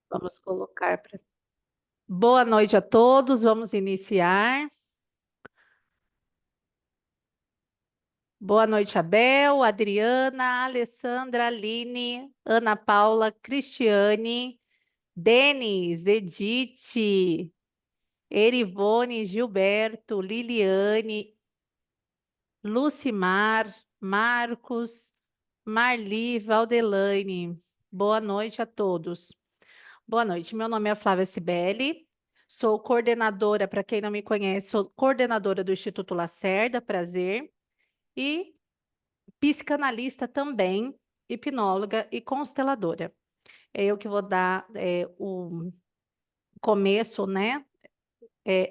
Vamos colocar para. Boa noite a todos, vamos iniciar. Boa noite, Abel, Adriana, Alessandra, Aline, Ana Paula, Cristiane, Denis, Edith, Erivone, Gilberto, Liliane, Lucimar, Marcos, Marli, Valdelaine. Boa noite a todos. Boa noite, meu nome é Flávia Cibele, sou coordenadora, para quem não me conhece, sou coordenadora do Instituto Lacerda, prazer, e psicanalista também, hipnóloga e consteladora. É eu que vou dar o começo, né?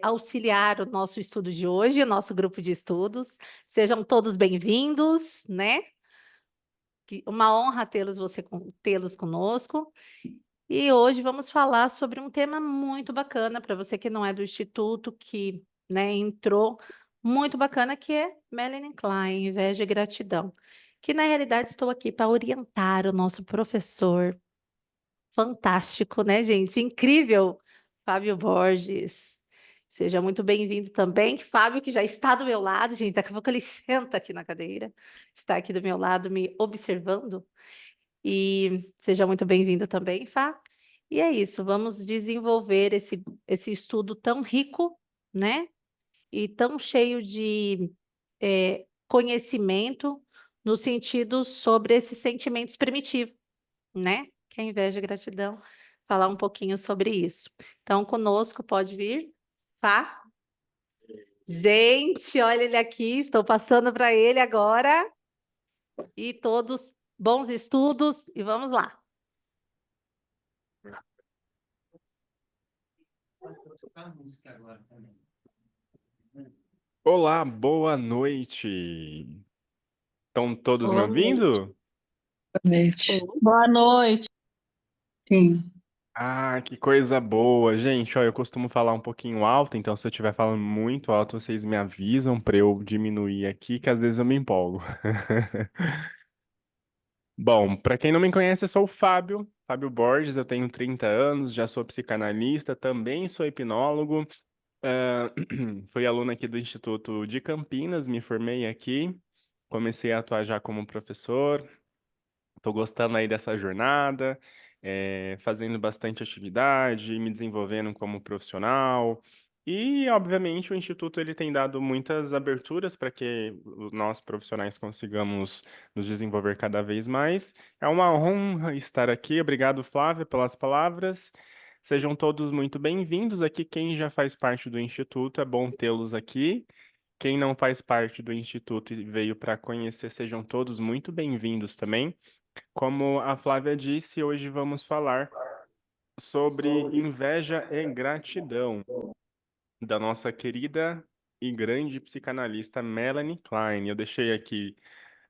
Auxiliar o nosso estudo de hoje, o nosso grupo de estudos. Sejam todos bem-vindos, né? Uma honra tê-los conosco. E hoje vamos falar sobre um tema muito bacana para você que não é do Instituto, que, né, entrou, muito bacana, que é Melanie Klein, Inveja e Gratidão. Que na realidade estou aqui para orientar o nosso professor fantástico, né, gente? Incrível, Fábio Borges. Seja muito bem-vindo também. Fábio, que já está do meu lado, gente, daqui a pouco ele senta aqui na cadeira, está aqui do meu lado me observando. E seja muito bem-vindo também, Fá. E é isso, vamos desenvolver esse estudo tão rico, né? E tão cheio de conhecimento no sentido sobre esses sentimentos primitivos, né? Que é inveja e gratidão. Falar um pouquinho sobre isso. Então, conosco, pode vir, Fá. Gente, olha ele aqui, estou passando para ele agora. E todos bons estudos, e vamos lá. Olá, boa noite. Estão todos me Boa noite. ouvindo? Boa noite. Boa noite. Sim. Ah, que coisa boa. Gente, ó, eu costumo falar um pouquinho alto, então se eu estiver falando muito alto, vocês me avisam para eu diminuir aqui, que às vezes eu me empolgo. Bom, para quem não me conhece, eu sou o Fábio, Fábio Borges, eu tenho 30 anos, já sou psicanalista, também sou hipnólogo. ah, Fui aluno aqui do Instituto de Campinas, me formei aqui, comecei a atuar já como professor. Tô gostando aí dessa jornada, fazendo bastante atividade, me desenvolvendo como profissional. E, obviamente, o Instituto ele tem dado muitas aberturas para que nós profissionais consigamos nos desenvolver cada vez mais. É uma honra estar aqui. Obrigado, Flávia, pelas palavras. Sejam todos muito bem-vindos aqui. Quem já faz parte do Instituto, é bom tê-los aqui. Quem não faz parte do Instituto e veio para conhecer, sejam todos muito bem-vindos também. Como a Flávia disse, hoje vamos falar sobre inveja e gratidão da nossa querida e grande psicanalista Melanie Klein. Eu deixei aqui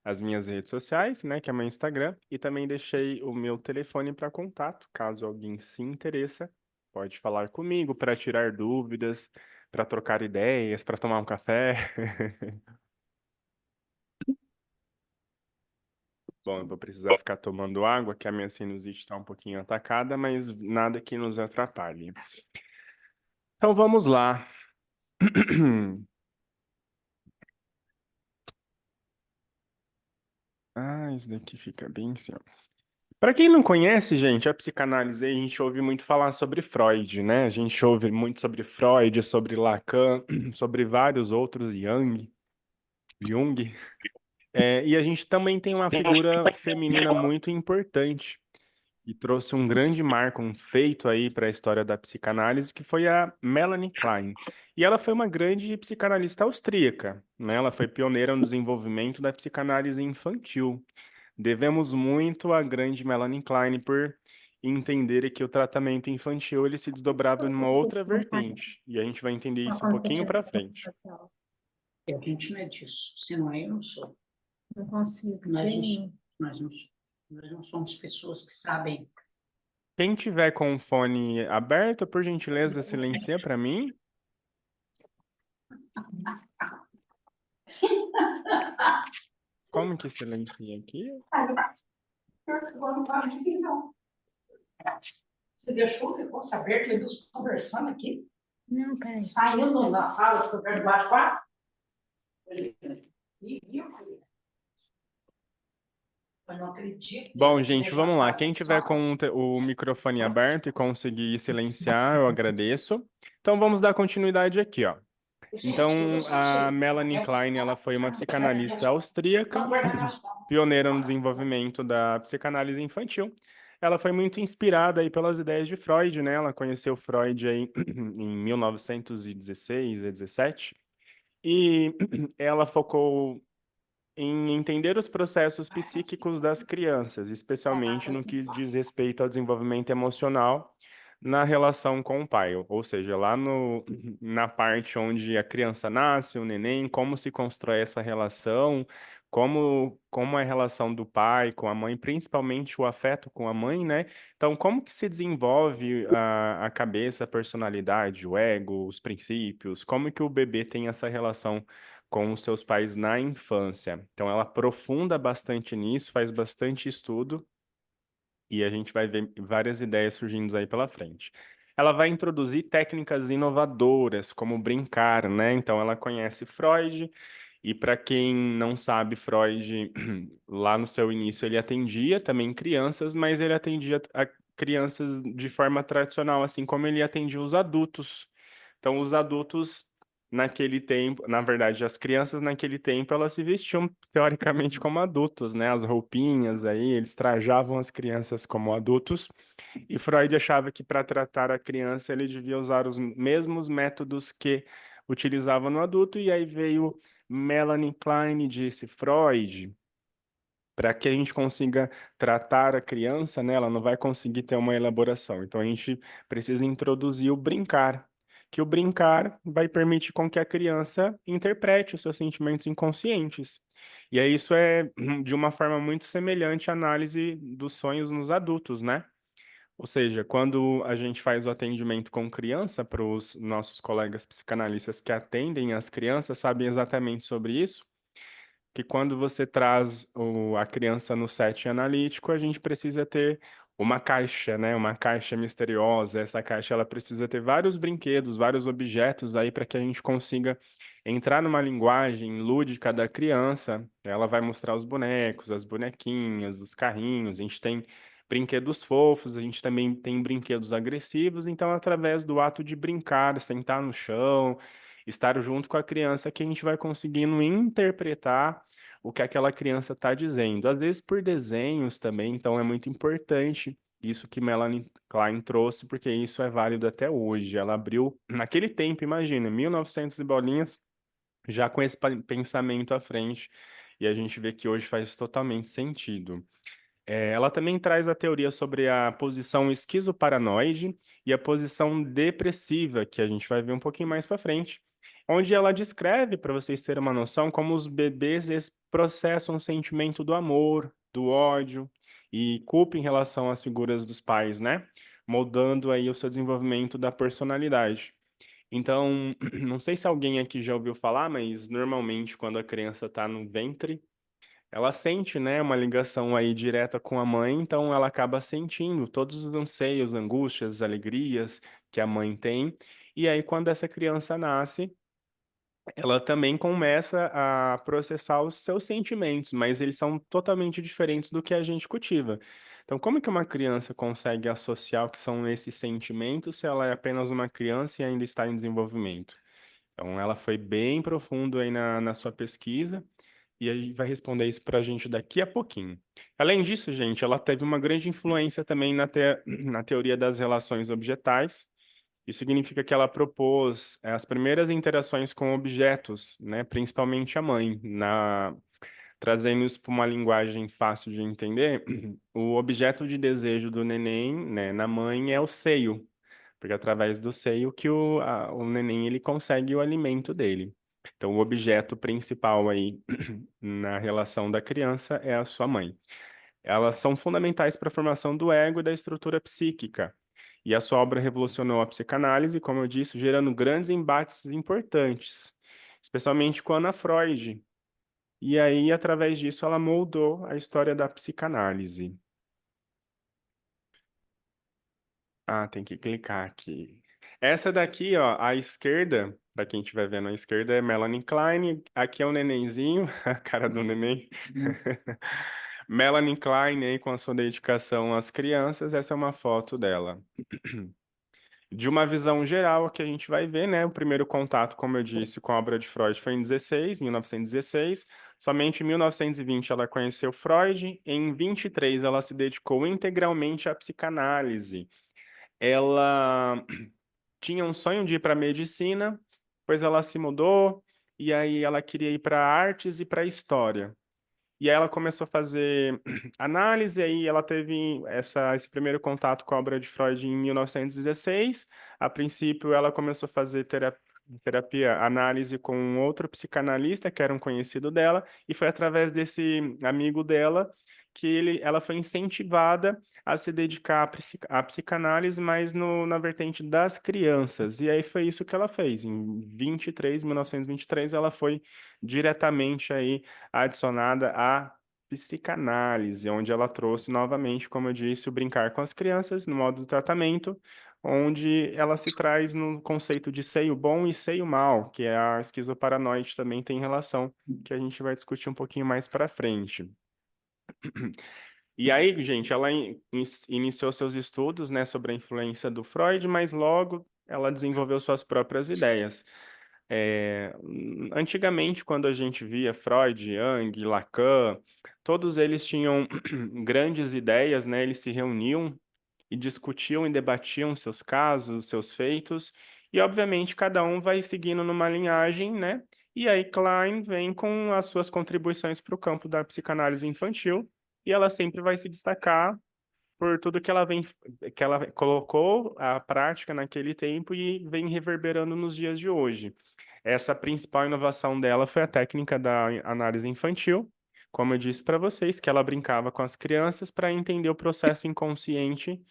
as minhas redes sociais, né, que é meu Instagram, e também deixei o meu telefone para contato, caso alguém se interessa, pode falar comigo para tirar dúvidas, para trocar ideias, para tomar um café. Bom, eu vou precisar ficar tomando água, que a minha sinusite está um pouquinho atacada, mas nada que nos atrapalhe. Então vamos lá. Ah, isso daqui fica bem assim, ó. Para quem não conhece, gente, a psicanálise, a gente ouve muito falar sobre Freud, né? A gente ouve muito sobre Freud, sobre Lacan, sobre vários outros, Jung. E a gente também tem uma figura feminina muito importante e trouxe um grande marco, um feito aí para a história da psicanálise, que foi a Melanie Klein. E ela foi uma grande psicanalista austríaca, né? Ela foi pioneira no desenvolvimento da psicanálise infantil. Devemos muito à grande Melanie Klein por entender que o tratamento infantil ele se desdobrava numa outra vertente. E a gente vai entender isso um pouquinho para frente. A gente não é disso. Se não é, eu não sou. Não consigo. Nós não somos pessoas que sabem. Quem tiver com o fone aberto, por gentileza, silencia para mim. Como que silencia aqui? Você deixou o negócio aberto e eles conversando aqui? Não, peraí. Saindo da sala de bate-papo? Eu não acredito. Bom, gente, vamos lá. Quem tiver com o microfone aberto e conseguir silenciar, eu agradeço. Então, vamos dar continuidade aqui, ó. Então, a Melanie Klein, ela foi uma psicanalista austríaca, pioneira no desenvolvimento da psicanálise infantil. Ela foi muito inspirada aí pelas ideias de Freud, né? Ela conheceu Freud aí em 1916 e 17, e ela focou em entender os processos psíquicos das crianças, especialmente no que diz respeito ao desenvolvimento emocional na relação com o pai, ou seja, lá na parte onde a criança nasce, o neném, como se constrói essa relação, como é a relação do pai com a mãe, principalmente o afeto com a mãe, né? Então, como que se desenvolve a cabeça, a personalidade, o ego, os princípios, como que o bebê tem essa relação com os seus pais na infância. Então, ela aprofunda bastante nisso, faz bastante estudo, e a gente vai ver várias ideias surgindo aí pela frente. Ela vai introduzir técnicas inovadoras, como brincar, né? Então, ela conhece Freud, e para quem não sabe, Freud, lá no seu início, ele atendia também crianças, mas ele atendia a crianças de forma tradicional, assim como ele atendia os adultos. Então, os adultos naquele tempo, na verdade, as crianças naquele tempo, elas se vestiam teoricamente como adultos, né? As roupinhas aí, eles trajavam as crianças como adultos. E Freud achava que para tratar a criança ele devia usar os mesmos métodos que utilizava no adulto. E aí veio Melanie Klein e disse: Freud, para que a gente consiga tratar a criança, né, ela não vai conseguir ter uma elaboração. Então a gente precisa introduzir o brincar, que o brincar vai permitir com que a criança interprete os seus sentimentos inconscientes. E aí isso é de uma forma muito semelhante à análise dos sonhos nos adultos, né? Ou seja, quando a gente faz o atendimento com criança, para os nossos colegas psicanalistas que atendem as crianças, sabem exatamente sobre isso, que quando você traz a criança no setting analítico, a gente precisa ter uma caixa, né? Uma caixa misteriosa. Essa caixa ela precisa ter vários brinquedos, vários objetos aí para que a gente consiga entrar numa linguagem lúdica da criança. Ela vai mostrar os bonecos, as bonequinhas, os carrinhos. A gente tem brinquedos fofos, a gente também tem brinquedos agressivos. Então, através do ato de brincar, sentar no chão, estar junto com a criança, que a gente vai conseguindo interpretar o que aquela criança está dizendo. Às vezes por desenhos também, então é muito importante isso que Melanie Klein trouxe, porque isso é válido até hoje. Ela abriu, naquele tempo, imagina, 1900 e bolinhas, já com esse pensamento à frente, e a gente vê que hoje faz totalmente sentido. Ela também traz a teoria sobre a posição esquizoparanoide e a posição depressiva, que a gente vai ver um pouquinho mais para frente, onde ela descreve, para vocês terem uma noção, como os bebês eles processam o sentimento do amor, do ódio e culpa em relação às figuras dos pais, né? Moldando aí o seu desenvolvimento da personalidade. Então, não sei se alguém aqui já ouviu falar, mas normalmente quando a criança está no ventre, ela sente, né, uma ligação aí direta com a mãe, então ela acaba sentindo todos os anseios, angústias, alegrias que a mãe tem. E aí, quando essa criança nasce, ela também começa a processar os seus sentimentos, mas eles são totalmente diferentes do que a gente cultiva. Então, como que uma criança consegue associar o que são esses sentimentos se ela é apenas uma criança e ainda está em desenvolvimento? Então, ela foi bem profundo aí na sua pesquisa e aí vai responder isso para a gente daqui a pouquinho. Além disso, gente, ela teve uma grande influência também na teoria das relações objetais. Isso significa que ela propôs as primeiras interações com objetos, né, principalmente a mãe, trazendo isso para uma linguagem fácil de entender. O objeto de desejo do neném, né, na mãe é o seio, porque é através do seio que o neném ele consegue o alimento dele. Então, o objeto principal aí na relação da criança é a sua mãe. Elas são fundamentais para a formação do ego e da estrutura psíquica. E a sua obra revolucionou a psicanálise, como eu disse, gerando grandes embates importantes, especialmente com Ana Freud. E aí, através disso, ela moldou a história da psicanálise. Ah, tem que clicar aqui. Essa daqui, ó, à esquerda, para quem estiver vendo à esquerda, é Melanie Klein. Aqui é o nenenzinho, a cara do neném. Melanie Klein aí com a sua dedicação às crianças. Essa é uma foto dela. De uma visão geral que a gente vai ver, né? O primeiro contato, como eu disse, com a obra de Freud foi em 1916. Somente em 1920 ela conheceu Freud. Em 23 ela se dedicou integralmente à psicanálise. Ela tinha um sonho de ir para medicina, pois ela se mudou e aí ela queria ir para artes e para história. E aí ela começou a fazer análise, aí ela teve esse primeiro contato com a obra de Freud em 1916. A princípio, ela começou a fazer terapia, análise com um outro psicanalista, que era um conhecido dela, e foi através desse amigo dela que ela foi incentivada a se dedicar à psicanálise, mas na vertente das crianças. E aí foi isso que ela fez. Em 1923, ela foi diretamente aí adicionada à psicanálise, onde ela trouxe novamente, como eu disse, o brincar com as crianças no modo do tratamento, onde ela se traz no conceito de seio bom e seio mal, que é a esquizoparanoide também tem relação, que a gente vai discutir um pouquinho mais para frente. E aí, gente, ela iniciou seus estudos, né, sobre a influência do Freud, mas logo ela desenvolveu suas próprias ideias. Antigamente, quando a gente via Freud, Jung, Lacan, todos eles tinham grandes ideias, né? Eles se reuniam e discutiam e debatiam seus casos, seus feitos, e obviamente cada um vai seguindo numa linhagem, né? E aí Klein vem com as suas contribuições para o campo da psicanálise infantil, e ela sempre vai se destacar por tudo que ela colocou à prática naquele tempo e vem reverberando nos dias de hoje. Essa principal inovação dela foi a técnica da análise infantil, como eu disse para vocês, que ela brincava com as crianças para entender o processo inconsciente,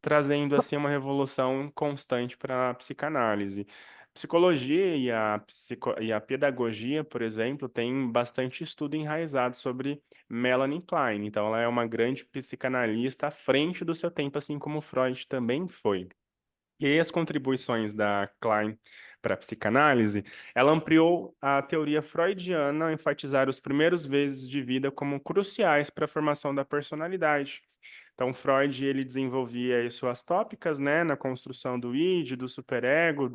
trazendo assim uma revolução constante para a psicanálise. Psicologia e a pedagogia, por exemplo, tem bastante estudo enraizado sobre Melanie Klein. Então, ela é uma grande psicanalista à frente do seu tempo, assim como Freud também foi. E aí, as contribuições da Klein para a psicanálise, ela ampliou a teoria freudiana ao enfatizar os primeiros meses de vida como cruciais para a formação da personalidade. Então, Freud, ele desenvolvia aí suas tópicas, né, na construção do id, do superego,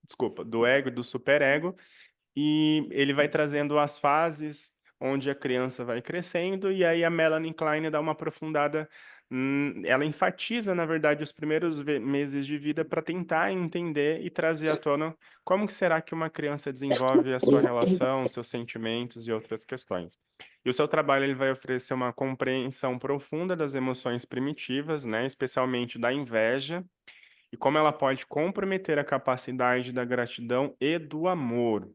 desculpa, do ego e do superego, e ele vai trazendo as fases onde a criança vai crescendo, e aí a Melanie Klein dá uma aprofundada, ela enfatiza, na verdade, os primeiros meses de vida para tentar entender e trazer à tona como que será que uma criança desenvolve a sua relação, seus sentimentos e outras questões. E o seu trabalho ele vai oferecer uma compreensão profunda das emoções primitivas, né, especialmente da inveja, e como ela pode comprometer a capacidade da gratidão e do amor.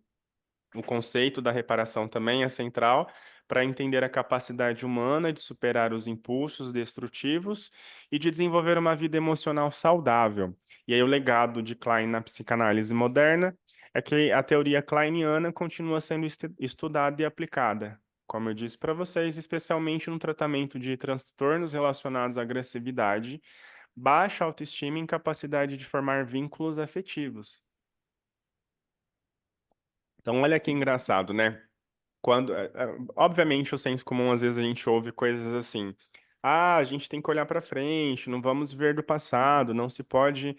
O conceito da reparação também é central para entender a capacidade humana de superar os impulsos destrutivos e de desenvolver uma vida emocional saudável. E aí, o legado de Klein na psicanálise moderna é que a teoria kleiniana continua sendo estudada e aplicada, como eu disse para vocês, especialmente no tratamento de transtornos relacionados à agressividade, baixa autoestima e incapacidade de formar vínculos afetivos. Então, olha que engraçado, né? Obviamente, o senso comum, às vezes a gente ouve coisas assim. Ah, a gente tem que olhar para frente, não vamos ver do passado, não se pode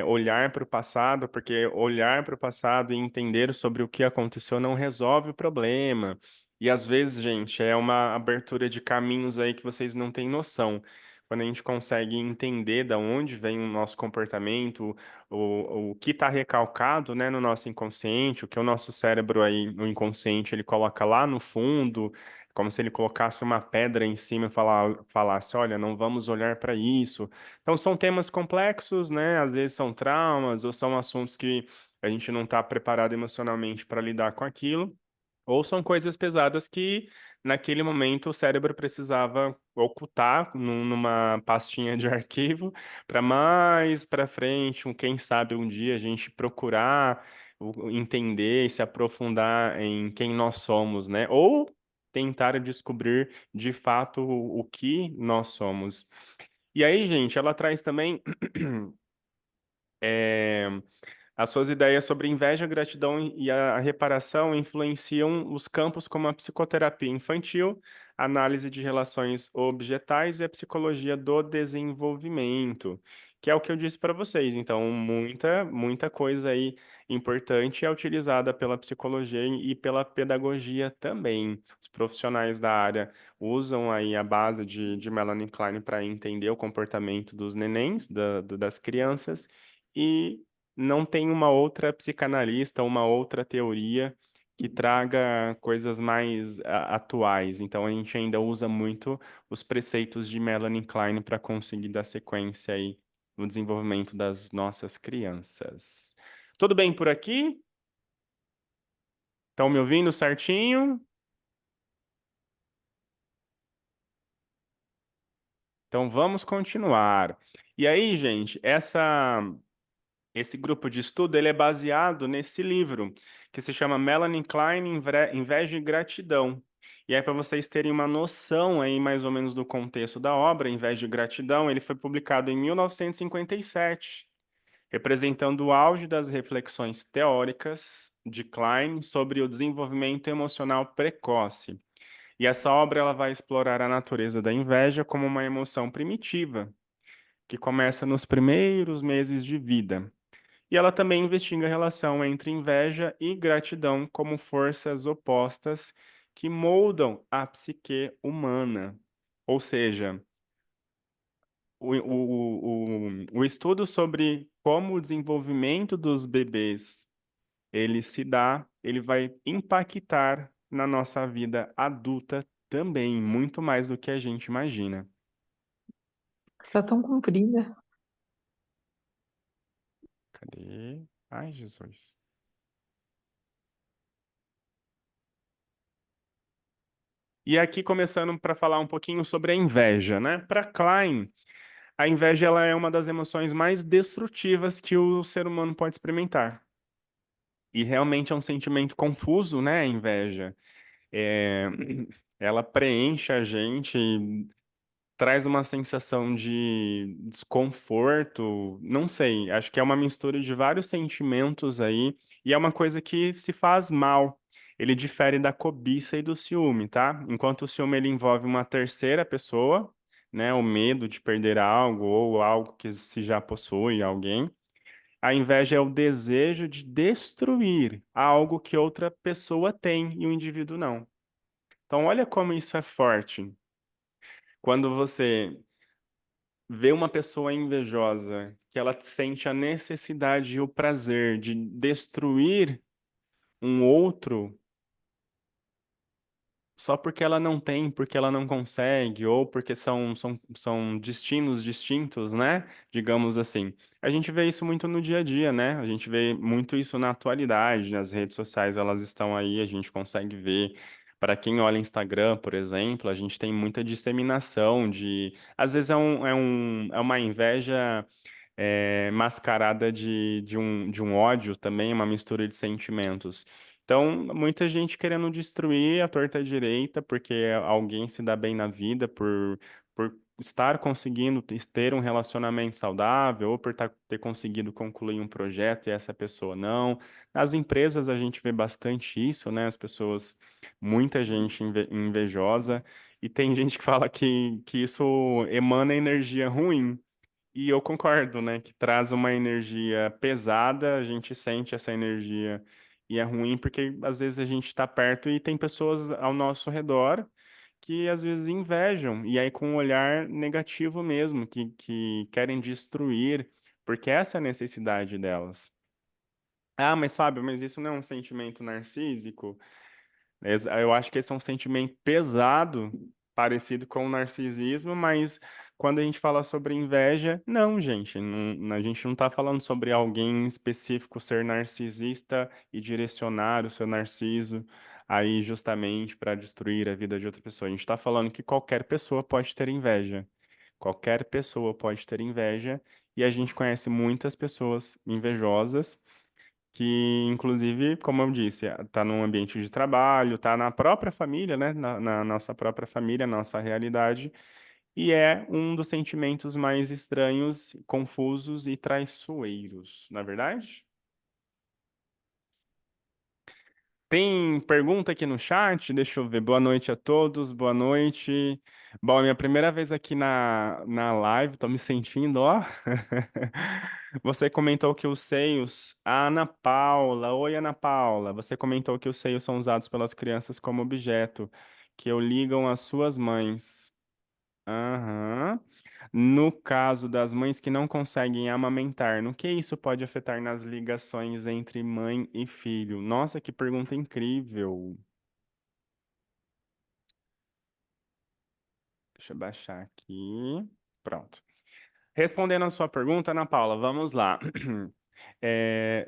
olhar para o passado, porque olhar para o passado e entender sobre o que aconteceu não resolve o problema. E às vezes, gente, é uma abertura de caminhos aí que vocês não têm noção. Quando a gente consegue entender da onde vem o nosso comportamento, o que está recalcado, né, no nosso inconsciente, o que o nosso cérebro aí, no inconsciente, ele coloca lá no fundo, como se ele colocasse uma pedra em cima e falasse, olha, não vamos olhar para isso. Então são temas complexos, né? Às vezes são traumas ou são assuntos que a gente não está preparado emocionalmente para lidar com aquilo. Ou são coisas pesadas que, naquele momento, o cérebro precisava ocultar numa pastinha de arquivo para mais para frente, quem sabe um dia a gente procurar entender e se aprofundar em quem nós somos, né? Ou tentar descobrir de fato o que nós somos. E aí, gente, ela traz também é, as suas ideias sobre inveja, gratidão e a reparação influenciam os campos como a psicoterapia infantil, análise de relações objetais e a psicologia do desenvolvimento, que é o que eu disse para vocês. Então, muita coisa aí importante é utilizada pela psicologia e pela pedagogia também. Os profissionais da área usam aí a base de Melanie Klein para entender o comportamento dos nenéns, das crianças, e não tem uma outra psicanalista, uma outra teoria que traga coisas mais atuais. Então a gente ainda usa muito os preceitos de Melanie Klein para conseguir dar sequência aí no desenvolvimento das nossas crianças. Tudo bem por aqui? Estão me ouvindo certinho? Então vamos continuar. E aí, gente, esse grupo de estudo ele é baseado nesse livro, que se chama Melanie Klein, Inveja e Gratidão. E aí, para vocês terem uma noção aí, mais ou menos, do contexto da obra, Inveja e Gratidão, ele foi publicado em 1957, representando o auge das reflexões teóricas de Klein sobre o desenvolvimento emocional precoce. E essa obra ela vai explorar a natureza da inveja como uma emoção primitiva, que começa nos primeiros meses de vida. E ela também investiga a relação entre inveja e gratidão como forças opostas que moldam a psique humana. Ou seja, o estudo sobre como o desenvolvimento dos bebês ele se dá, ele vai impactar na nossa vida adulta também, muito mais do que a gente imagina. Está tão comprida. Cadê? Ai, Jesus. E aqui começando para falar um pouquinho sobre a inveja, né? Para Klein, a inveja ela é uma das emoções mais destrutivas que o ser humano pode experimentar. E realmente é um sentimento confuso, né? A inveja. É, ela preenche a gente, traz uma sensação de desconforto, não sei, acho que é uma mistura de vários sentimentos aí, e é uma coisa que se faz mal. Ele difere da cobiça e do ciúme, tá? Enquanto o ciúme ele envolve uma terceira pessoa, né, o medo de perder algo ou algo que se já possui alguém. A inveja é o desejo de destruir algo que outra pessoa tem e o indivíduo não. Então, olha como isso é forte. Quando você ver uma pessoa invejosa, que ela sente a necessidade e o prazer de destruir um outro só porque ela não tem, porque ela não consegue, ou porque são destinos distintos, né? Digamos assim. A gente vê isso muito no dia a dia, né? A gente vê muito isso na atualidade, nas redes sociais elas estão aí, a gente consegue ver. Para quem olha Instagram, por exemplo, a gente tem muita disseminação de. Às vezes é uma inveja mascarada de um ódio também, uma mistura de sentimentos. Então, muita gente querendo destruir a torta à direita porque alguém se dá bem na vida por estar conseguindo ter um relacionamento saudável ou por ter conseguido concluir um projeto e essa pessoa não. Nas empresas a gente vê bastante isso, né? As pessoas, muita gente invejosa, e tem gente que fala que isso emana energia ruim. E eu concordo, né, que traz uma energia pesada, a gente sente essa energia e é ruim porque às vezes a gente está perto e tem pessoas ao nosso redor que às vezes invejam, e aí com um olhar negativo mesmo, que querem destruir, porque essa é a necessidade delas. Ah, mas Fábio, mas isso não é um sentimento narcísico? Eu acho que esse é um sentimento pesado, parecido com o narcisismo, mas quando a gente fala sobre inveja, não, gente, a gente não está falando sobre alguém específico ser narcisista e direcionar o seu narciso aí justamente para destruir a vida de outra pessoa. A gente está falando que qualquer pessoa pode ter inveja. Qualquer pessoa pode ter inveja, e a gente conhece muitas pessoas invejosas que, inclusive, como eu disse, está num ambiente de trabalho, está na própria família, né? Na nossa própria família, nossa realidade, e é um dos sentimentos mais estranhos, confusos e traiçoeiros, não é verdade? Tem pergunta aqui no chat? Deixa eu ver. Boa noite a todos, boa noite. Bom, é minha primeira vez aqui na live, tô me sentindo, ó. Você comentou que os seios. A Ana Paula. Oi, Ana Paula. Você comentou que os seios são usados pelas crianças como objeto, que o ligam às suas mães. Aham. No caso das mães que não conseguem amamentar, no que isso pode afetar nas ligações entre mãe e filho? Nossa, que pergunta incrível. Deixa eu baixar aqui. Pronto. Respondendo a sua pergunta, Ana Paula, vamos lá.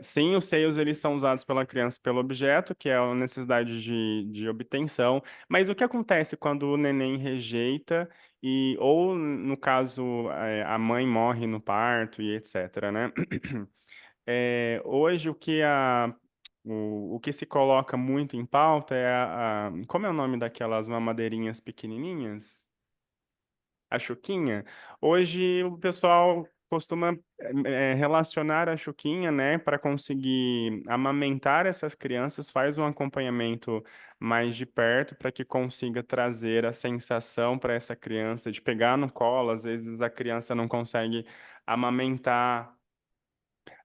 Sim, os seios eles são usados pela criança pelo objeto, que é a necessidade de obtenção, mas o que acontece quando o neném rejeita ou no caso, a mãe morre no parto e etc, né? Hoje o que se coloca muito em pauta é como é o nome daquelas mamadeirinhas pequenininhas? A Chuquinha. Hoje o pessoal costuma relacionar a Chuquinha, né, para conseguir amamentar essas crianças, faz um acompanhamento mais de perto para que consiga trazer a sensação para essa criança de pegar no colo. Às vezes a criança não consegue amamentar.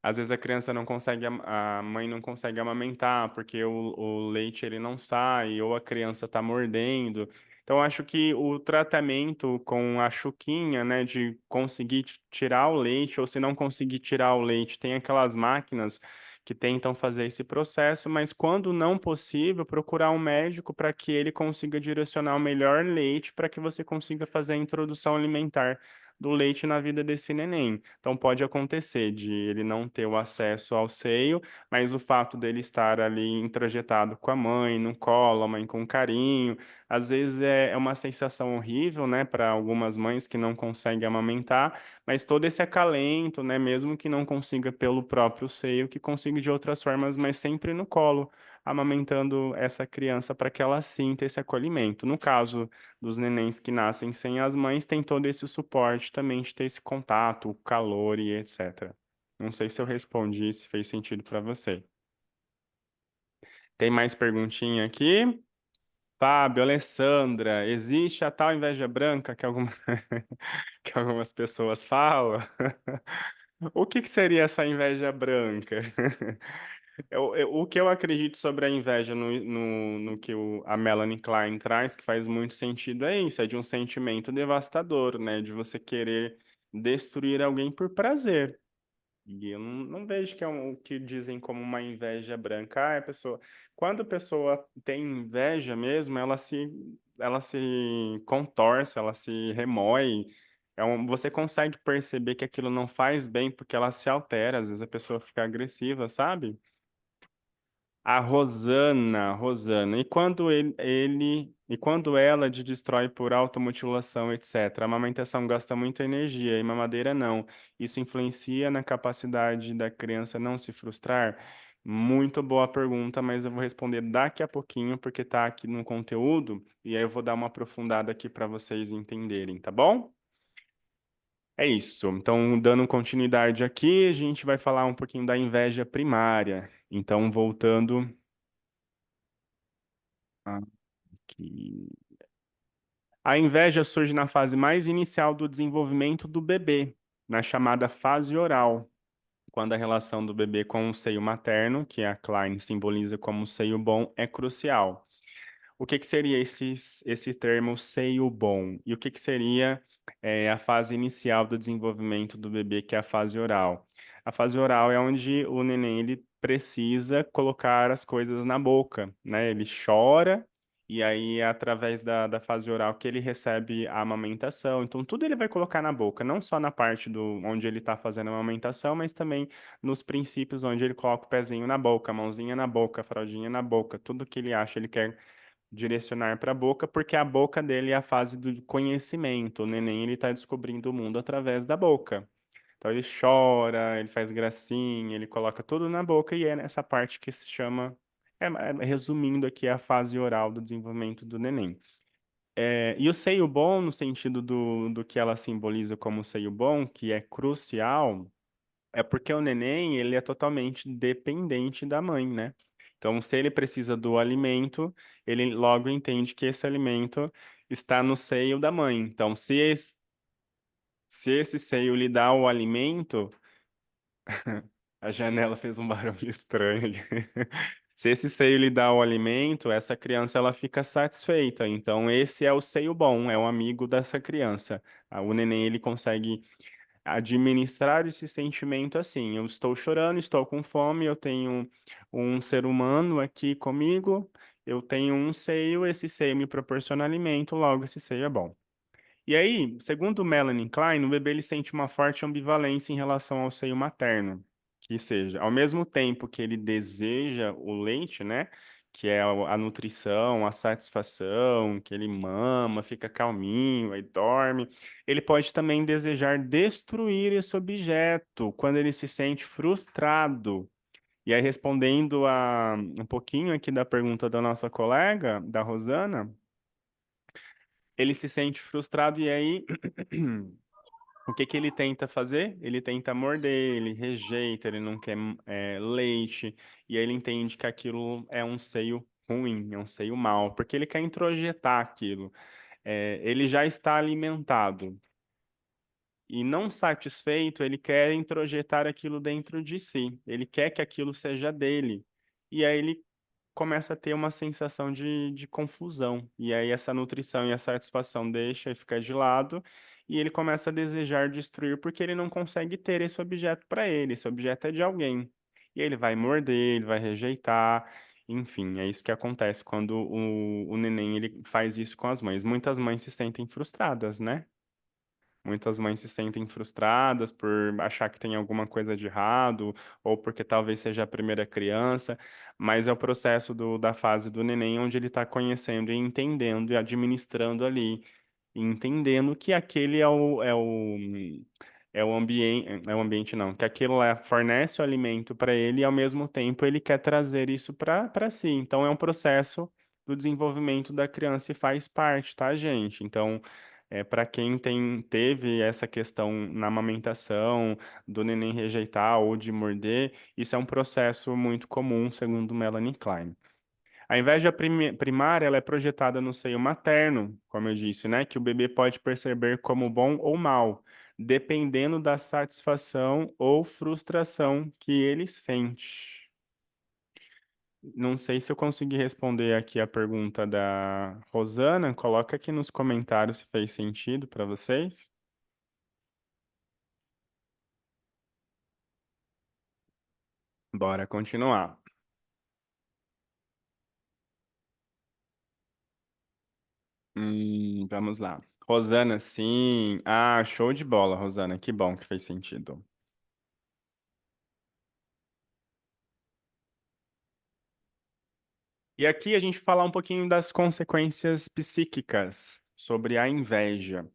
Às vezes a criança não consegue, a mãe não consegue amamentar porque o leite ele não sai ou a criança está mordendo. Então, acho que o tratamento com a chuquinha, né, de conseguir tirar o leite ou se não conseguir tirar o leite, tem aquelas máquinas que tentam fazer esse processo, mas quando não possível, procurar um médico para que ele consiga direcionar o melhor leite para que você consiga fazer a introdução alimentar do leite na vida desse neném. Então pode acontecer de ele não ter o acesso ao seio, mas o fato dele estar ali introjetado com a mãe, no colo, a mãe com carinho, às vezes é uma sensação horrível, né, para algumas mães que não conseguem amamentar, mas todo esse acalento, né, mesmo que não consiga pelo próprio seio, que consiga de outras formas, mas sempre no colo, amamentando essa criança para que ela sinta esse acolhimento. No caso dos nenéns que nascem sem as mães, tem todo esse suporte também de ter esse contato, o calor e etc. Não sei se eu respondi, se fez sentido para você. Tem mais perguntinha aqui? Fábio, Alessandra, existe a tal inveja branca que algumas pessoas falam? O que que seria essa inveja branca? O que eu acredito sobre a inveja no que a Melanie Klein traz, que faz muito sentido, é isso, é de um sentimento devastador, né? De você querer destruir alguém por prazer. E eu não vejo que é o que dizem como uma inveja branca. Ah, quando a pessoa tem inveja mesmo, ela se contorce, ela se remói. Você consegue perceber que aquilo não faz bem porque ela se altera, às vezes a pessoa fica agressiva, sabe? A Rosana. E quando ela te destrói por automutilação, etc. A amamentação gasta muita energia e mamadeira não. Isso influencia na capacidade da criança não se frustrar? Muito boa pergunta, mas eu vou responder daqui a pouquinho, porque tá aqui no conteúdo, e aí eu vou dar uma aprofundada aqui para vocês entenderem, tá bom? É isso. Então, dando continuidade aqui, a gente vai falar um pouquinho da inveja primária. Então, voltando aqui. A inveja surge na fase mais inicial do desenvolvimento do bebê, na chamada fase oral, quando a relação do bebê com o seio materno, que a Klein simboliza como seio bom, é crucial. O que que seria esse termo seio bom? E o que que seria a fase inicial do desenvolvimento do bebê, que é a fase oral? A fase oral é onde o neném ele precisa colocar as coisas na boca, né? Ele chora e aí é através da fase oral que ele recebe a amamentação. Então tudo ele vai colocar na boca, não só na parte do onde ele está fazendo a amamentação, mas também nos princípios onde ele coloca o pezinho na boca, a mãozinha na boca, a fraldinha na boca, tudo que ele acha, ele quer direcionar para a boca, porque a boca dele é a fase do conhecimento. O neném ele está descobrindo o mundo através da boca. Então ele chora, ele faz gracinha, ele coloca tudo na boca e é nessa parte que se chama, resumindo aqui, a fase oral do desenvolvimento do neném. E o seio bom, no sentido do que ela simboliza como seio bom, que é crucial, é porque o neném, ele é totalmente dependente da mãe, né? Então, se ele precisa do alimento, ele logo entende que esse alimento está no seio da mãe. Então, se esse seio lhe dá o alimento, a janela fez um barulho estranho ali. Se esse seio lhe dá o alimento, essa criança ela fica satisfeita. Então, esse é o seio bom, é um amigo dessa criança. O neném ele consegue administrar esse sentimento assim. Eu estou chorando, estou com fome, eu tenho um ser humano aqui comigo, eu tenho um seio, esse seio me proporciona alimento, logo esse seio é bom. E aí, segundo Melanie Klein, o bebê ele sente uma forte ambivalência em relação ao seio materno, que seja, ao mesmo tempo que ele deseja o leite, né, que é a nutrição, a satisfação, que ele mama, fica calminho, aí dorme, ele pode também desejar destruir esse objeto quando ele se sente frustrado. E aí, respondendo a um pouquinho aqui da pergunta da nossa colega, da Rosana, ele se sente frustrado e aí o que que ele tenta fazer? Ele tenta morder, ele rejeita, ele não quer leite, e aí ele entende que aquilo é um seio ruim, é um seio mau, porque ele quer introjetar aquilo. Ele já está alimentado e não satisfeito, ele quer introjetar aquilo dentro de si, ele quer que aquilo seja dele. E aí ele começa a ter uma sensação de confusão. E aí essa nutrição e a satisfação deixa e fica de lado, e ele começa a desejar destruir porque ele não consegue ter esse objeto para ele, esse objeto é de alguém. E aí ele vai morder, ele vai rejeitar, enfim, é isso que acontece quando o neném ele faz isso com as mães. Muitas mães se sentem frustradas, né? Muitas mães se sentem frustradas por achar que tem alguma coisa de errado, ou porque talvez seja a primeira criança, mas é o processo da fase do neném onde ele está conhecendo e entendendo e administrando ali, e entendendo que aquele é o ambiente não, que aquilo lá fornece o alimento para ele e ao mesmo tempo ele quer trazer isso para si. Então é um processo do desenvolvimento da criança e faz parte, tá, gente? Então, para quem teve essa questão na amamentação, do neném rejeitar ou de morder, isso é um processo muito comum, segundo Melanie Klein. A inveja primária, ela é projetada no seio materno, como eu disse, né? Que o bebê pode perceber como bom ou mal, dependendo da satisfação ou frustração que ele sente. Não sei se eu consegui responder aqui a pergunta da Rosana. Coloca aqui nos comentários se fez sentido para vocês. Bora continuar. Vamos lá. Rosana, sim. Ah, show de bola, Rosana. Que bom que fez sentido. E aqui a gente falar um pouquinho das consequências psíquicas sobre a inveja.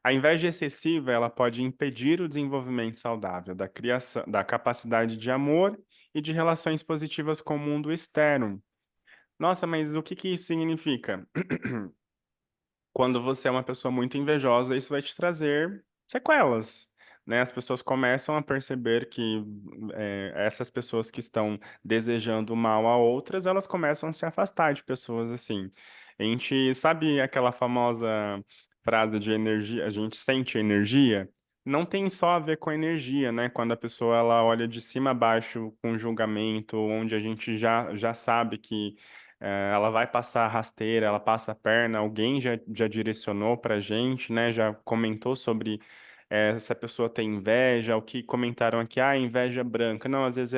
A inveja excessiva, ela pode impedir o desenvolvimento saudável da criação, da capacidade de amor e de relações positivas com o mundo externo. Nossa, mas o que que isso significa? Quando você é uma pessoa muito invejosa, isso vai te trazer sequelas, né? As pessoas começam a perceber que essas pessoas que estão desejando mal a outras, elas começam a se afastar de pessoas assim. A gente sabe aquela famosa frase de energia, a gente sente energia? Não tem só a ver com energia, né? Quando a pessoa ela olha de cima a baixo com julgamento, onde a gente já sabe que ela vai passar a rasteira, ela passa a perna, alguém já direcionou para a gente, né? Já comentou sobre se a pessoa tem inveja, o que comentaram aqui, inveja branca. Não, às vezes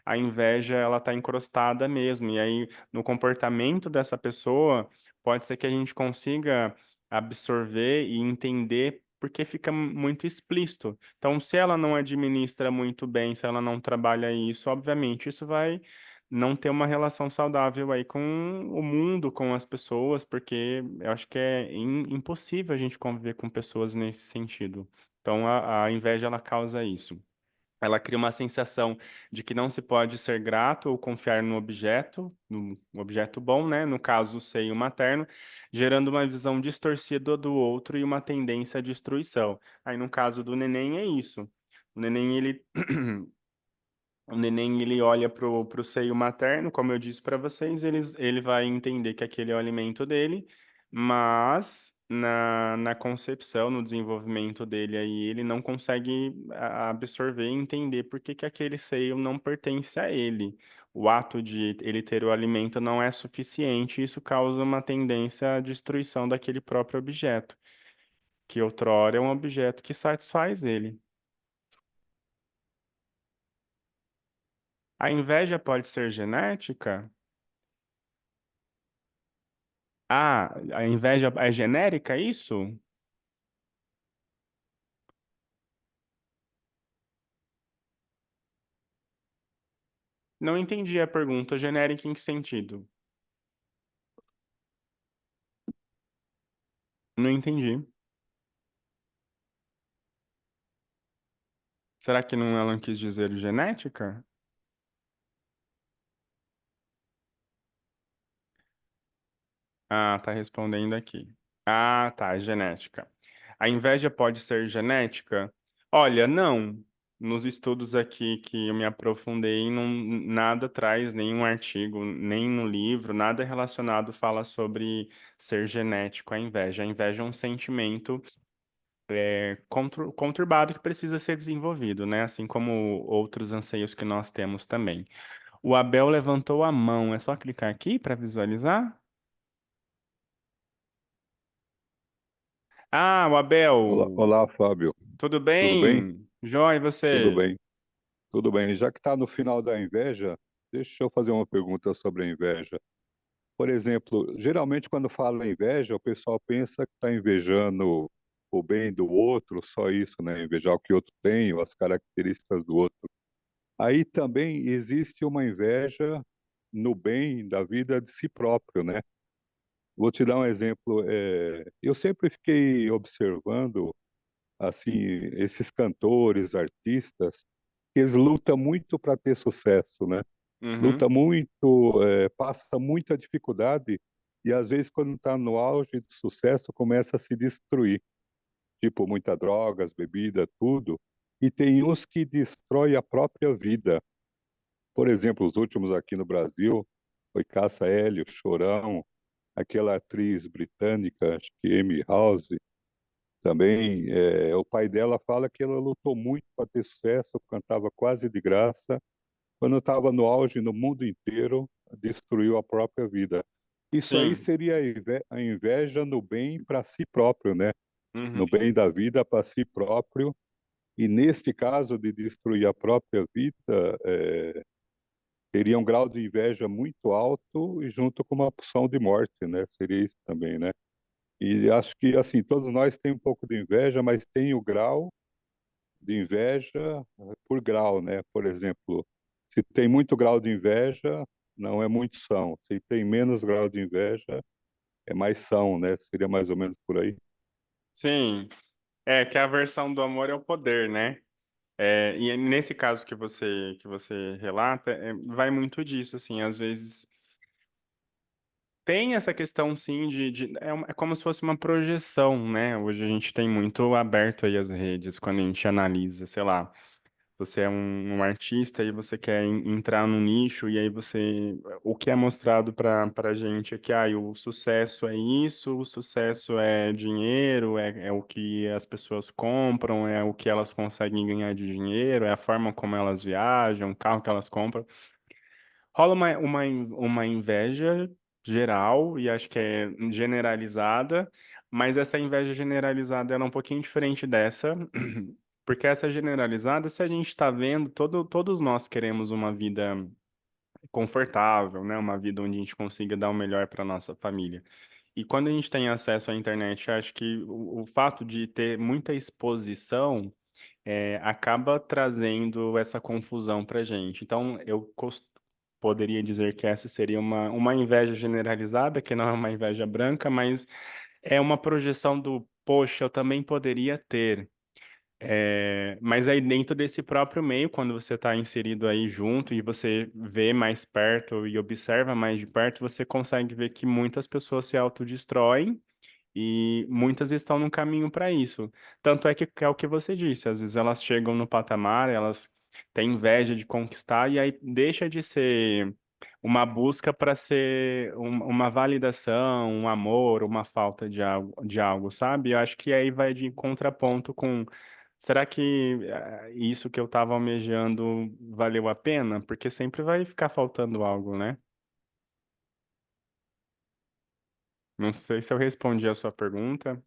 a inveja, ela tá encrustada mesmo. E aí, no comportamento dessa pessoa, pode ser que a gente consiga absorver e entender porque fica muito explícito. Então, se ela não administra muito bem, se ela não trabalha isso, obviamente isso vai não ter uma relação saudável aí com o mundo, com as pessoas, porque eu acho que é impossível a gente conviver com pessoas nesse sentido. Então, a inveja, ela causa isso. ela cria uma sensação de que não se pode ser grato ou confiar no objeto bom, né? No caso, o seio materno, gerando uma visão distorcida do outro e uma tendência à destruição. Aí, no caso do neném, é isso. O neném, ele O neném, ele olha pro seio materno, como eu disse para vocês, ele vai entender que aquele é o alimento dele, mas na concepção, no desenvolvimento dele aí, ele não consegue absorver e entender por que que aquele seio não pertence a ele. O ato de ele ter o alimento não é suficiente, e isso causa uma tendência à destruição daquele próprio objeto, que outrora é um objeto que satisfaz ele. A inveja pode ser genética? Ah, a inveja é genérica, é isso? Não entendi a pergunta. Genérica em que sentido? Não entendi. Será que não ela quis dizer genética? Ah, tá respondendo aqui. Ah, tá, genética. A inveja pode ser genética? Olha, não. Nos estudos aqui que eu me aprofundei, não, nada traz nenhum artigo, nem no livro, nada relacionado fala sobre ser genético a inveja. A inveja é um sentimento conturbado que precisa ser desenvolvido, né? Assim como outros anseios que nós temos também. O Abel levantou a mão, é só clicar aqui para visualizar? Ah, o Olá, Abel, olá, Fábio. tudo Tudo bem? bem? Joia, e Tudo você? bem. Tudo bem. Já que está no final da inveja, deixa eu fazer uma pergunta sobre a inveja. Por exemplo, geralmente quando fala em inveja, o pessoal pensa que está invejando o bem do outro, só isso, né? Invejar o que o outro tem, ou as características do outro. Aí também existe uma inveja no bem da vida de si próprio, né? Vou te dar um exemplo. Eu sempre fiquei observando assim, esses cantores, artistas, eles lutam muito para ter sucesso, né? Uhum, Luta muito, passa muita dificuldade e às vezes quando está no auge do sucesso começa a se destruir, tipo muita drogas, bebida, tudo. E tem uns que destrói a própria vida. Por exemplo, os últimos aqui no Brasil foi Cássia Eller, Chorão, aquela atriz britânica, acho que Amy House, também, o pai dela fala que ela lutou muito para ter sucesso, cantava quase de graça. Quando estava no auge no mundo inteiro, destruiu a própria vida. Isso aí sim. seria a inveja no bem para si próprio, né? Uhum. No bem da vida para si próprio. E neste caso de destruir a própria vida, teria um grau de inveja muito alto e junto com uma opção de morte, né? Seria isso também, né? E acho que assim todos nós temos um pouco de inveja, mas tem o grau de inveja por grau, né? Por exemplo, se tem muito grau de inveja, não é muito são. Se tem menos grau de inveja, é mais são, né? Seria mais ou menos por aí. Sim, é que a versão do amor é o poder, né? E nesse caso que você relata, vai muito disso, assim, às vezes tem essa questão, sim, é como se fosse uma projeção, né? Hoje a gente tem muito aberto aí as redes, quando a gente analisa, sei lá, você é um artista e você quer entrar num nicho, e aí o que é mostrado para gente é que o sucesso é isso, o sucesso é dinheiro, é o que as pessoas compram, é o que elas conseguem ganhar de dinheiro, é a forma como elas viajam, o carro que elas compram. Rola uma inveja geral, e acho que é generalizada, mas essa inveja generalizada ela é um pouquinho diferente dessa, porque essa generalizada, se a gente está vendo, todos nós queremos uma vida confortável, né? Uma vida onde a gente consiga dar o melhor para nossa família. E quando a gente tem acesso à internet, acho que o fato de ter muita exposição acaba trazendo essa confusão para gente. Então, poderia dizer que essa seria uma inveja generalizada, que não é uma inveja branca, mas é uma projeção do, poxa, eu também poderia ter. Mas aí dentro desse próprio meio, quando você está inserido aí junto e você vê mais perto e observa mais de perto, você consegue ver que muitas pessoas se autodestroem e muitas estão no caminho para isso. Tanto é que é o que você disse, às vezes elas chegam no patamar, elas têm inveja de conquistar e aí deixa de ser uma busca para ser uma validação, um amor, uma falta de algo, sabe? Eu acho que aí vai de contraponto com, será que isso que eu estava almejando valeu a pena? Porque sempre vai ficar faltando algo, né? Não sei se eu respondi a sua pergunta.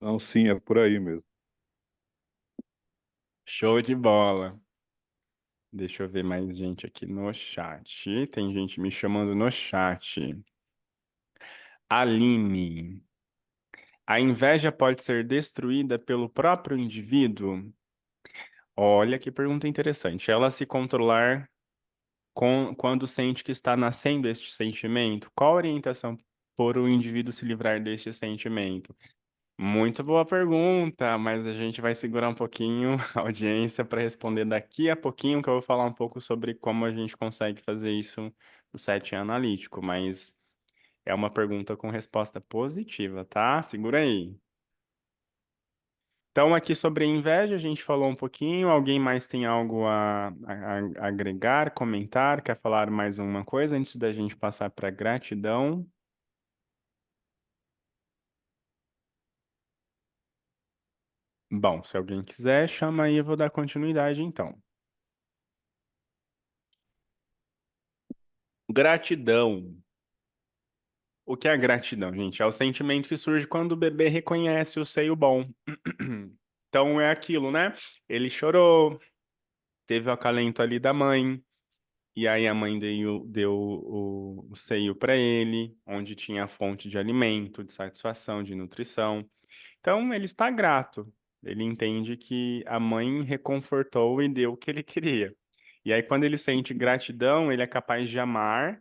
Não, sim, é por aí mesmo. Show de bola. Deixa eu ver mais gente aqui no chat. Tem gente me chamando no chat. Aline. A inveja pode ser destruída pelo próprio indivíduo? Olha que pergunta interessante. Ela se controlar quando sente que está nascendo este sentimento? Qual a orientação por o indivíduo se livrar deste sentimento? Muito boa pergunta, mas a gente vai segurar um pouquinho a audiência para responder daqui a pouquinho, que eu vou falar um pouco sobre como a gente consegue fazer isso no setting analítico, mas é uma pergunta com resposta positiva, tá? Segura aí. Então, aqui sobre inveja, a gente falou um pouquinho. Alguém mais tem algo a agregar, comentar? Quer falar mais uma coisa antes da gente passar para gratidão? Bom, se alguém quiser, chama aí, eu vou dar continuidade então. Gratidão. O que é a gratidão, gente? É o sentimento que surge quando o bebê reconhece o seio bom. Então é aquilo, né? Ele chorou, teve o acalento ali da mãe, e aí a mãe deu o seio para ele, onde tinha a fonte de alimento, de satisfação, de nutrição. Então ele está grato. Ele entende que a mãe reconfortou e deu o que ele queria. E aí, quando ele sente gratidão, ele é capaz de amar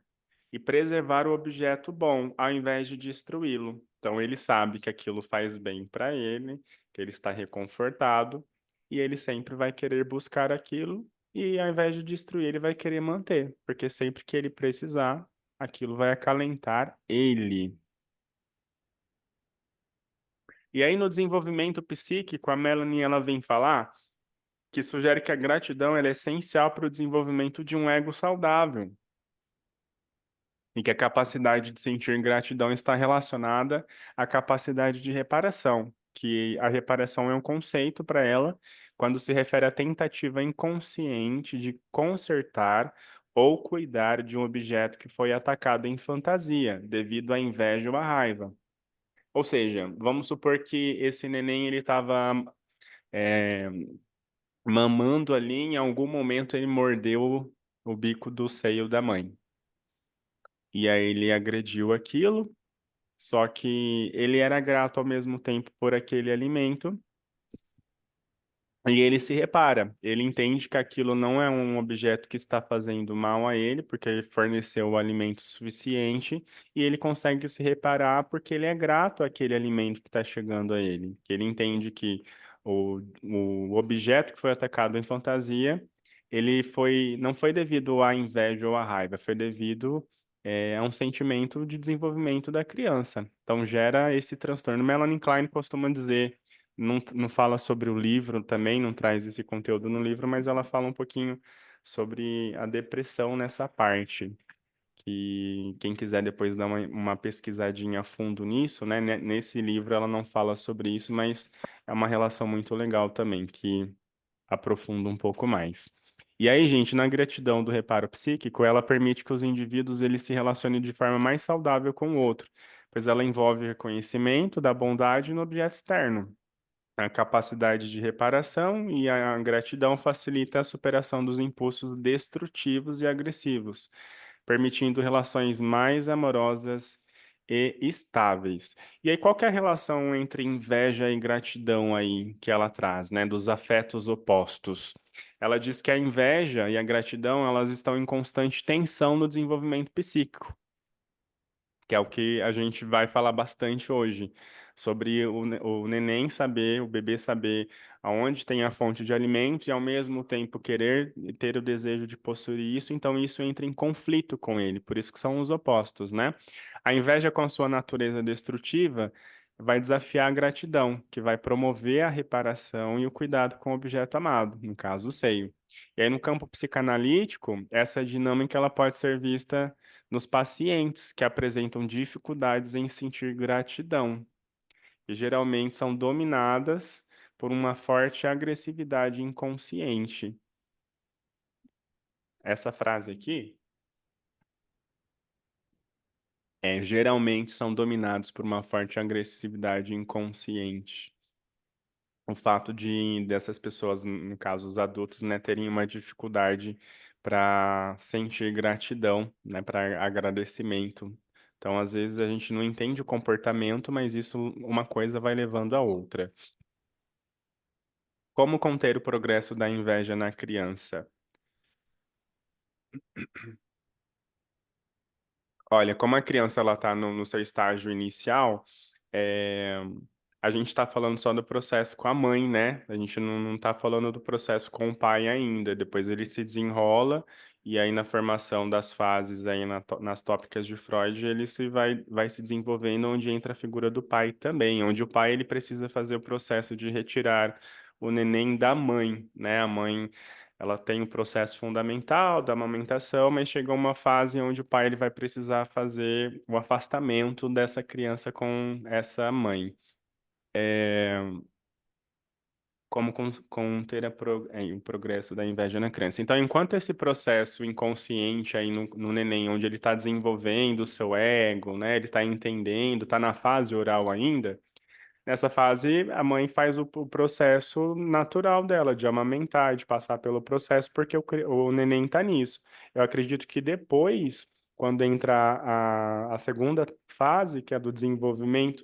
e preservar o objeto bom, ao invés de destruí-lo. Então, ele sabe que aquilo faz bem para ele, que ele está reconfortado, e ele sempre vai querer buscar aquilo, e ao invés de destruir, ele vai querer manter, porque sempre que ele precisar, aquilo vai acalentar ele. E aí, no desenvolvimento psíquico, a Melanie ela vem falar que sugere que a gratidão ela é essencial para o desenvolvimento de um ego saudável. E que a capacidade de sentir gratidão está relacionada à capacidade de reparação, que a reparação é um conceito para ela quando se refere à tentativa inconsciente de consertar ou cuidar de um objeto que foi atacado em fantasia, devido à inveja ou à raiva. Ou seja, vamos supor que esse neném ele estava mamando ali, em algum momento ele mordeu o bico do seio da mãe. E aí ele agrediu aquilo, só que ele era grato ao mesmo tempo por aquele alimento. E ele se repara, ele entende que aquilo não é um objeto que está fazendo mal a ele, porque ele forneceu o alimento suficiente, e ele consegue se reparar porque ele é grato àquele alimento que está chegando a ele. Que ele entende que o objeto que foi atacado em fantasia, não foi devido à inveja ou à raiva, foi devido a um sentimento de desenvolvimento da criança. Então gera esse transtorno. Melanie Klein costuma dizer não fala sobre o livro também, não traz esse conteúdo no livro, mas ela fala um pouquinho sobre a depressão nessa parte. Que quem quiser depois dar uma pesquisadinha a fundo nisso, né? Nesse livro ela não fala sobre isso, mas é uma relação muito legal também, que aprofunda um pouco mais. E aí, gente, na gratidão do reparo psíquico, ela permite que os indivíduos eles se relacionem de forma mais saudável com o outro, pois ela envolve o reconhecimento da bondade no objeto externo, a capacidade de reparação e a gratidão facilita a superação dos impulsos destrutivos e agressivos, permitindo relações mais amorosas e estáveis. E aí, qual que é a relação entre inveja e gratidão aí que ela traz, né, dos afetos opostos? Ela diz que a inveja e a gratidão, elas estão em constante tensão no desenvolvimento psíquico, que é o que a gente vai falar bastante hoje, sobre o neném saber, o bebê saber aonde tem a fonte de alimento e ao mesmo tempo querer e ter o desejo de possuir isso, então isso entra em conflito com ele, por isso que são os opostos, né? A inveja com a sua natureza destrutiva vai desafiar a gratidão, que vai promover a reparação e o cuidado com o objeto amado, no caso o seio. E aí no campo psicanalítico, essa dinâmica ela pode ser vista nos pacientes que apresentam dificuldades em sentir gratidão, que geralmente são dominadas por uma forte agressividade inconsciente. Essa frase aqui geralmente são dominados por uma forte agressividade inconsciente. O fato dessas pessoas, no caso os adultos, né, terem uma dificuldade para sentir gratidão, né, para agradecimento. Então, às vezes a gente não entende o comportamento, mas isso uma coisa vai levando a outra. Como conter o progresso da inveja na criança? Olha, como a criança ela está no seu estágio inicial, é, a gente está falando só do processo com a mãe, né? A gente não está falando do processo com o pai ainda. Depois ele se desenrola e aí na formação das fases aí nas tópicas de Freud ele vai se desenvolvendo onde entra a figura do pai também, onde o pai ele precisa fazer o processo de retirar o neném da mãe, né? A mãe ela tem o processo fundamental da amamentação, mas chega uma fase onde o pai ele vai precisar fazer o afastamento dessa criança com essa mãe. Como conter o progresso da inveja na criança. Então, enquanto esse processo inconsciente aí no neném, onde ele está desenvolvendo o seu ego, né, ele está entendendo, está na fase oral ainda, nessa fase, a mãe faz o processo natural dela, de amamentar, de passar pelo processo, porque o neném está nisso. Eu acredito que depois, quando entra a segunda fase, que é do desenvolvimento,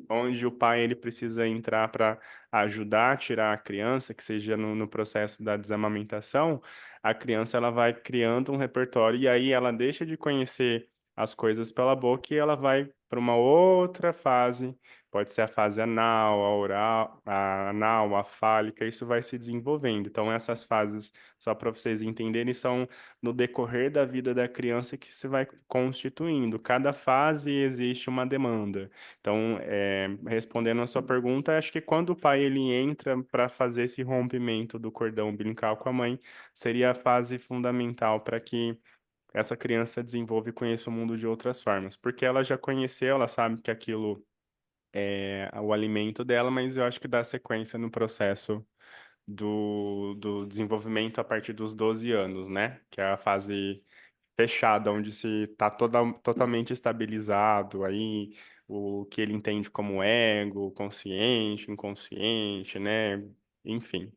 onde o pai ele precisa entrar para ajudar a tirar a criança, que seja no processo da desamamentação, a criança ela vai criando um repertório e aí ela deixa de conhecer as coisas pela boca e ela vai para uma outra fase, pode ser a fase anal, a oral, a anal, a fálica, isso vai se desenvolvendo. Então essas fases, só para vocês entenderem, são no decorrer da vida da criança que se vai constituindo. Cada fase existe uma demanda. Então, respondendo a sua pergunta, acho que quando o pai ele entra para fazer esse rompimento do cordão umbilical com a mãe, seria a fase fundamental para que essa criança desenvolva e conheça o mundo de outras formas, porque ela já conheceu, ela sabe que aquilo é o alimento dela, mas eu acho que dá sequência no processo do desenvolvimento a partir dos 12 anos, né? Que é a fase fechada, onde se está totalmente estabilizado aí o que ele entende como ego, consciente, inconsciente, né? Enfim.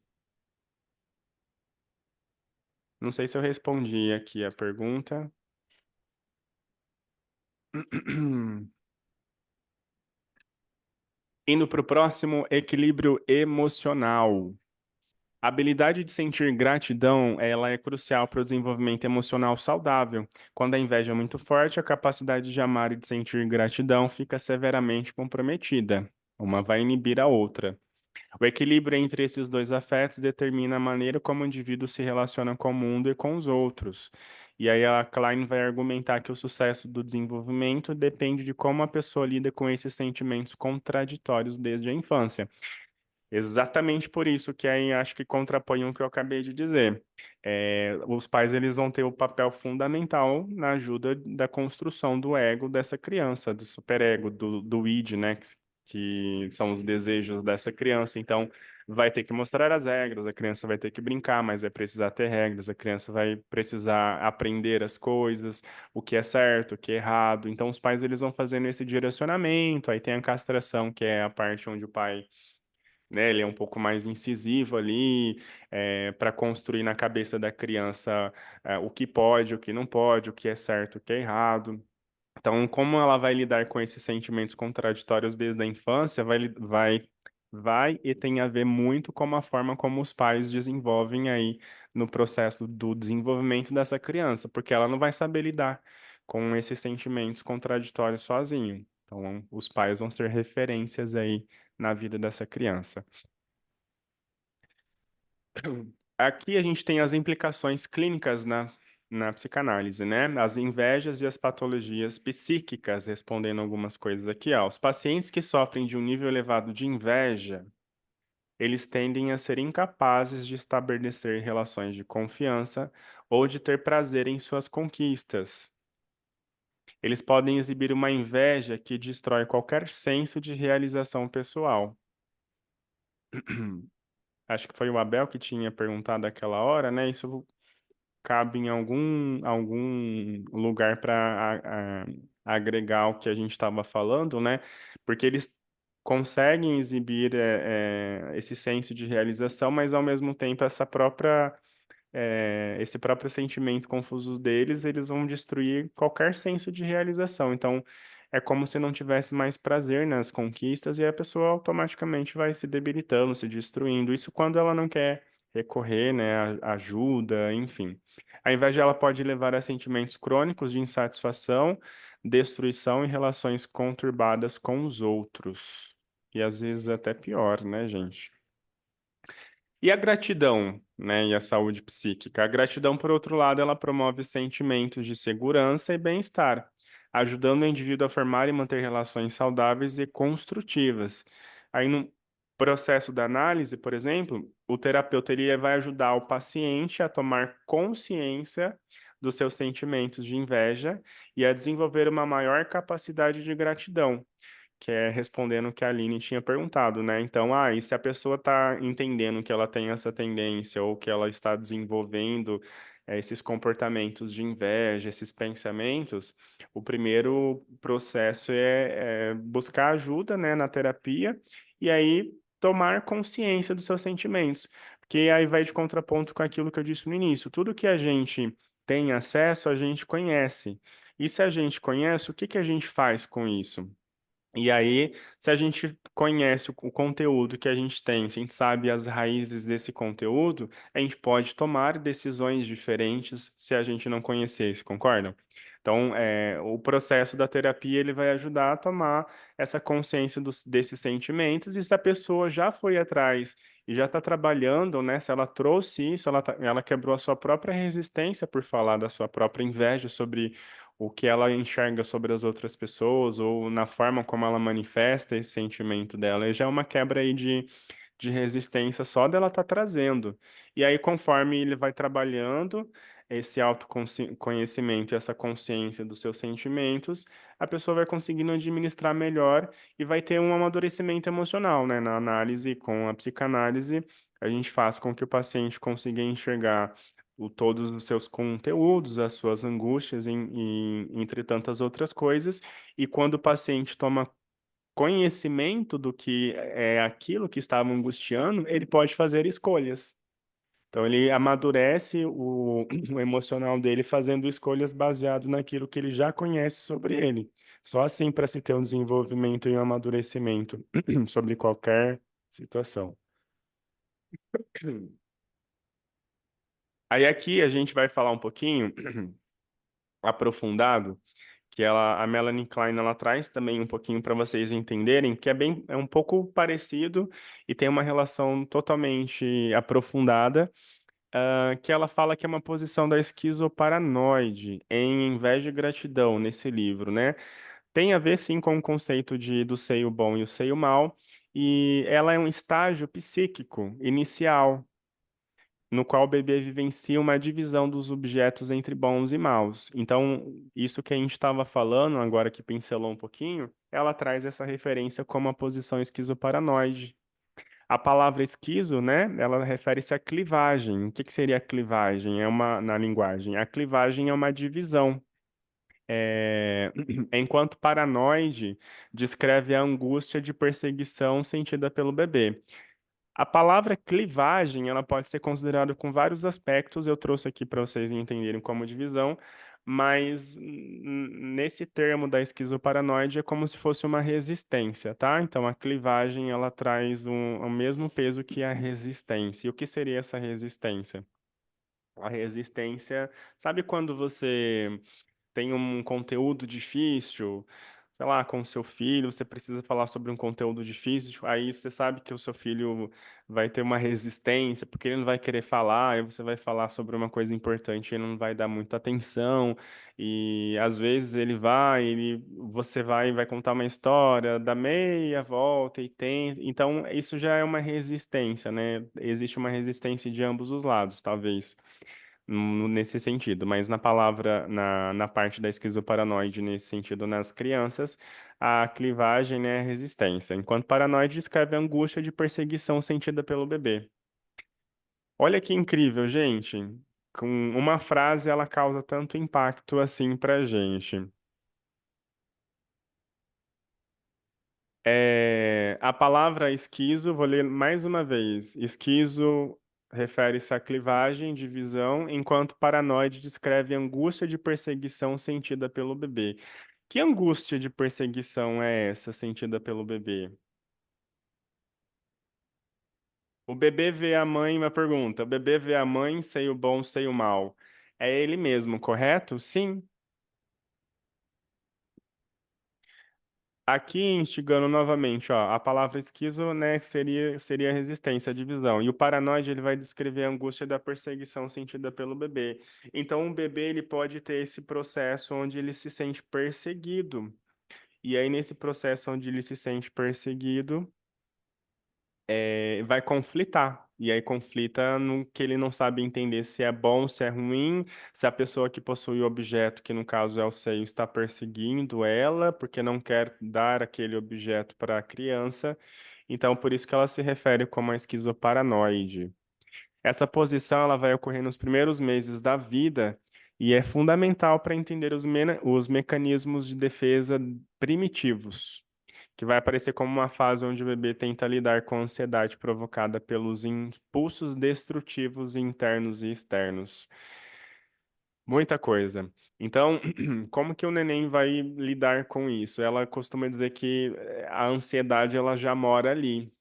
Não sei se eu respondi aqui a pergunta. Indo para o próximo, equilíbrio emocional. A habilidade de sentir gratidão, ela é crucial para o desenvolvimento emocional saudável. Quando a inveja é muito forte, a capacidade de amar e de sentir gratidão fica severamente comprometida. Uma vai inibir a outra. O equilíbrio entre esses dois afetos determina a maneira como o indivíduo se relaciona com o mundo e com os outros. E aí a Klein vai argumentar que o sucesso do desenvolvimento depende de como a pessoa lida com esses sentimentos contraditórios desde a infância. Exatamente por isso que aí acho que contrapõe o que eu acabei de dizer. Os pais eles vão ter o papel fundamental na ajuda da construção do ego dessa criança, do superego, do id, né? Que são os desejos dessa criança. Então, vai ter que mostrar as regras, a criança vai ter que brincar, mas vai precisar ter regras, a criança vai precisar aprender as coisas, o que é certo, o que é errado. Então, os pais eles vão fazendo esse direcionamento. Aí tem a castração, que é a parte onde o pai, né? Ele é um pouco mais incisivo ali, para construir na cabeça da criança, o que pode, o que não pode, o que é certo, o que é errado. Então, como ela vai lidar com esses sentimentos contraditórios desde a infância, vai e tem a ver muito com a forma como os pais desenvolvem aí no processo do desenvolvimento dessa criança, porque ela não vai saber lidar com esses sentimentos contraditórios sozinho. Então, os pais vão ser referências aí na vida dessa criança. Aqui a gente tem as implicações clínicas na psicanálise, né? As invejas e as patologias psíquicas, respondendo algumas coisas aqui, ó. Os pacientes que sofrem de um nível elevado de inveja, eles tendem a ser incapazes de estabelecer relações de confiança ou de ter prazer em suas conquistas. Eles podem exibir uma inveja que destrói qualquer senso de realização pessoal. Acho que foi o Abel que tinha perguntado aquela hora, né? Isso cabe em algum lugar para agregar o que a gente estava falando, né? Porque eles conseguem exibir esse senso de realização, mas ao mesmo tempo esse próprio sentimento confuso deles, eles vão destruir qualquer senso de realização. Então, é como se não tivesse mais prazer nas conquistas e a pessoa automaticamente vai se debilitando, se destruindo. Isso quando ela não quer recorrer, né, à ajuda, enfim. A inveja ela pode levar a sentimentos crônicos de insatisfação, destruição e relações conturbadas com os outros. E às vezes até pior, né, gente? E a gratidão, né, e a saúde psíquica? A gratidão, por outro lado, ela promove sentimentos de segurança e bem-estar, ajudando o indivíduo a formar e manter relações saudáveis e construtivas. Aí, no processo da análise, por exemplo, o terapeuta ele vai ajudar o paciente a tomar consciência dos seus sentimentos de inveja e a desenvolver uma maior capacidade de gratidão, que é respondendo o que a Aline tinha perguntado, né? Então, e se a pessoa está entendendo que ela tem essa tendência ou que ela está desenvolvendo esses comportamentos de inveja, esses pensamentos, o primeiro processo é buscar ajuda, né, na terapia e aí tomar consciência dos seus sentimentos, porque aí vai de contraponto com aquilo que eu disse no início. Tudo que a gente tem acesso, a gente conhece. E se a gente conhece, o que que a gente faz com isso? E aí, se a gente conhece o conteúdo que a gente tem, se a gente sabe as raízes desse conteúdo, a gente pode tomar decisões diferentes se a gente não conhecesse, concordam? Então, o processo da terapia ele vai ajudar a tomar essa consciência desses sentimentos, e se a pessoa já foi atrás e já está trabalhando, né? Se ela trouxe isso, ela quebrou a sua própria resistência por falar da sua própria inveja sobre o que ela enxerga sobre as outras pessoas ou na forma como ela manifesta esse sentimento dela. E já é uma quebra aí de resistência só dela estar trazendo. E aí, conforme ele vai trabalhando esse autoconhecimento e essa consciência dos seus sentimentos, a pessoa vai conseguindo administrar melhor e vai ter um amadurecimento emocional, né? Na análise com a psicanálise, a gente faz com que o paciente consiga enxergar todos os seus conteúdos, as suas angústias, entre tantas outras coisas, e quando o paciente toma conhecimento do que é aquilo que estava angustiando, ele pode fazer escolhas. Então, ele amadurece o emocional dele fazendo escolhas baseado naquilo que ele já conhece sobre ele. Só assim para se ter um desenvolvimento e um amadurecimento sobre qualquer situação. Aí aqui a gente vai falar um pouquinho aprofundado que a Melanie Klein ela traz também um pouquinho para vocês entenderem que é um pouco parecido e tem uma relação totalmente aprofundada, que ela fala que é uma posição da esquizoparanoide em Inveja e Gratidão nesse livro, né? Tem a ver sim com o conceito do seio bom e o seio mau, e ela é um estágio psíquico inicial no qual o bebê vivencia uma divisão dos objetos entre bons e maus. Então, isso que a gente estava falando, agora que pincelou um pouquinho, ela traz essa referência como a posição esquizoparanoide. A palavra esquizo, né, ela refere-se à clivagem. O que que seria a clivagem? Na linguagem. A clivagem é uma divisão. Enquanto paranoide descreve a angústia de perseguição sentida pelo bebê. A palavra clivagem, ela pode ser considerada com vários aspectos, eu trouxe aqui para vocês entenderem como divisão, mas nesse termo da esquizoparanoide é como se fosse uma resistência, tá? Então a clivagem, ela traz o mesmo peso que a resistência. E o que seria essa resistência? A resistência, sabe quando você tem um conteúdo difícil, sei lá, com o seu filho, você precisa falar sobre um conteúdo difícil, tipo, aí você sabe que o seu filho vai ter uma resistência, porque ele não vai querer falar, aí você vai falar sobre uma coisa importante, ele não vai dar muita atenção, e às vezes você vai contar uma história, dá meia volta e tem, então isso já é uma resistência, né? Existe uma resistência de ambos os lados, talvez nesse sentido, mas na parte da esquizoparanoide, nesse sentido, nas crianças, a clivagem, né, é a resistência, enquanto paranoide descreve a angústia de perseguição sentida pelo bebê. Olha que incrível, gente. Com uma frase, ela causa tanto impacto assim pra gente. A palavra esquizo, vou ler mais uma vez. Esquizo refere-se à clivagem, divisão, enquanto paranoide descreve a angústia de perseguição sentida pelo bebê. Que angústia de perseguição é essa sentida pelo bebê? O bebê vê a mãe, uma pergunta. O bebê vê a mãe, sei o bom, sei o mal. É ele mesmo, correto? Sim. Aqui, instigando novamente, ó, a palavra esquizo, né, seria resistência, divisão. E o paranoide, ele vai descrever a angústia da perseguição sentida pelo bebê. Então, o bebê, ele pode ter esse processo onde ele se sente perseguido. E aí, nesse processo onde ele se sente perseguido, vai conflitar. E aí conflita no que ele não sabe entender se é bom, se é ruim, se a pessoa que possui o objeto, que no caso é o seio, está perseguindo ela, porque não quer dar aquele objeto para a criança. Então, por isso que ela se refere como a esquizoparanoide. Essa posição ela vai ocorrer nos primeiros meses da vida e é fundamental para entender os mecanismos de defesa primitivos, que vai aparecer como uma fase onde o bebê tenta lidar com a ansiedade provocada pelos impulsos destrutivos internos e externos. Muita coisa. Então, como que o neném vai lidar com isso? Ela costuma dizer que a ansiedade ela já mora ali.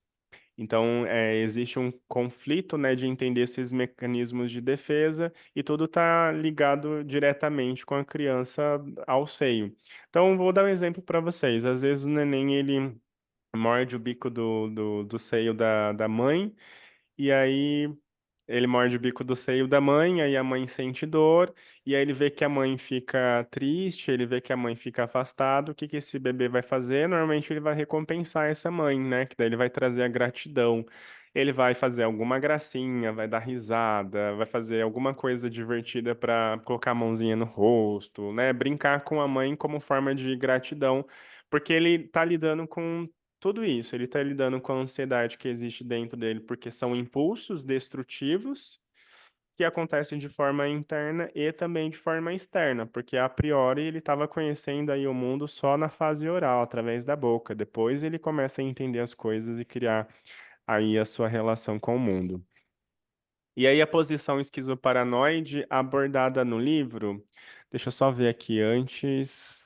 Então, existe um conflito, né, de entender esses mecanismos de defesa e tudo está ligado diretamente com a criança ao seio. Então, vou dar um exemplo para vocês. Às vezes o neném, ele morde o bico do seio da mãe, e aí ele morde o bico do seio da mãe, aí a mãe sente dor, e aí ele vê que a mãe fica triste, ele vê que a mãe fica afastada. O que que esse bebê vai fazer? Normalmente ele vai recompensar essa mãe, né? Que daí ele vai trazer a gratidão. Ele vai fazer alguma gracinha, vai dar risada, vai fazer alguma coisa divertida para colocar a mãozinha no rosto, né? Brincar com a mãe como forma de gratidão, porque ele tá lidando com tudo isso, ele está lidando com a ansiedade que existe dentro dele, porque são impulsos destrutivos que acontecem de forma interna e também de forma externa, porque a priori ele estava conhecendo aí o mundo só na fase oral, através da boca. Depois ele começa a entender as coisas e criar aí a sua relação com o mundo. E aí a posição esquizoparanoide abordada no livro, deixa eu só ver aqui antes.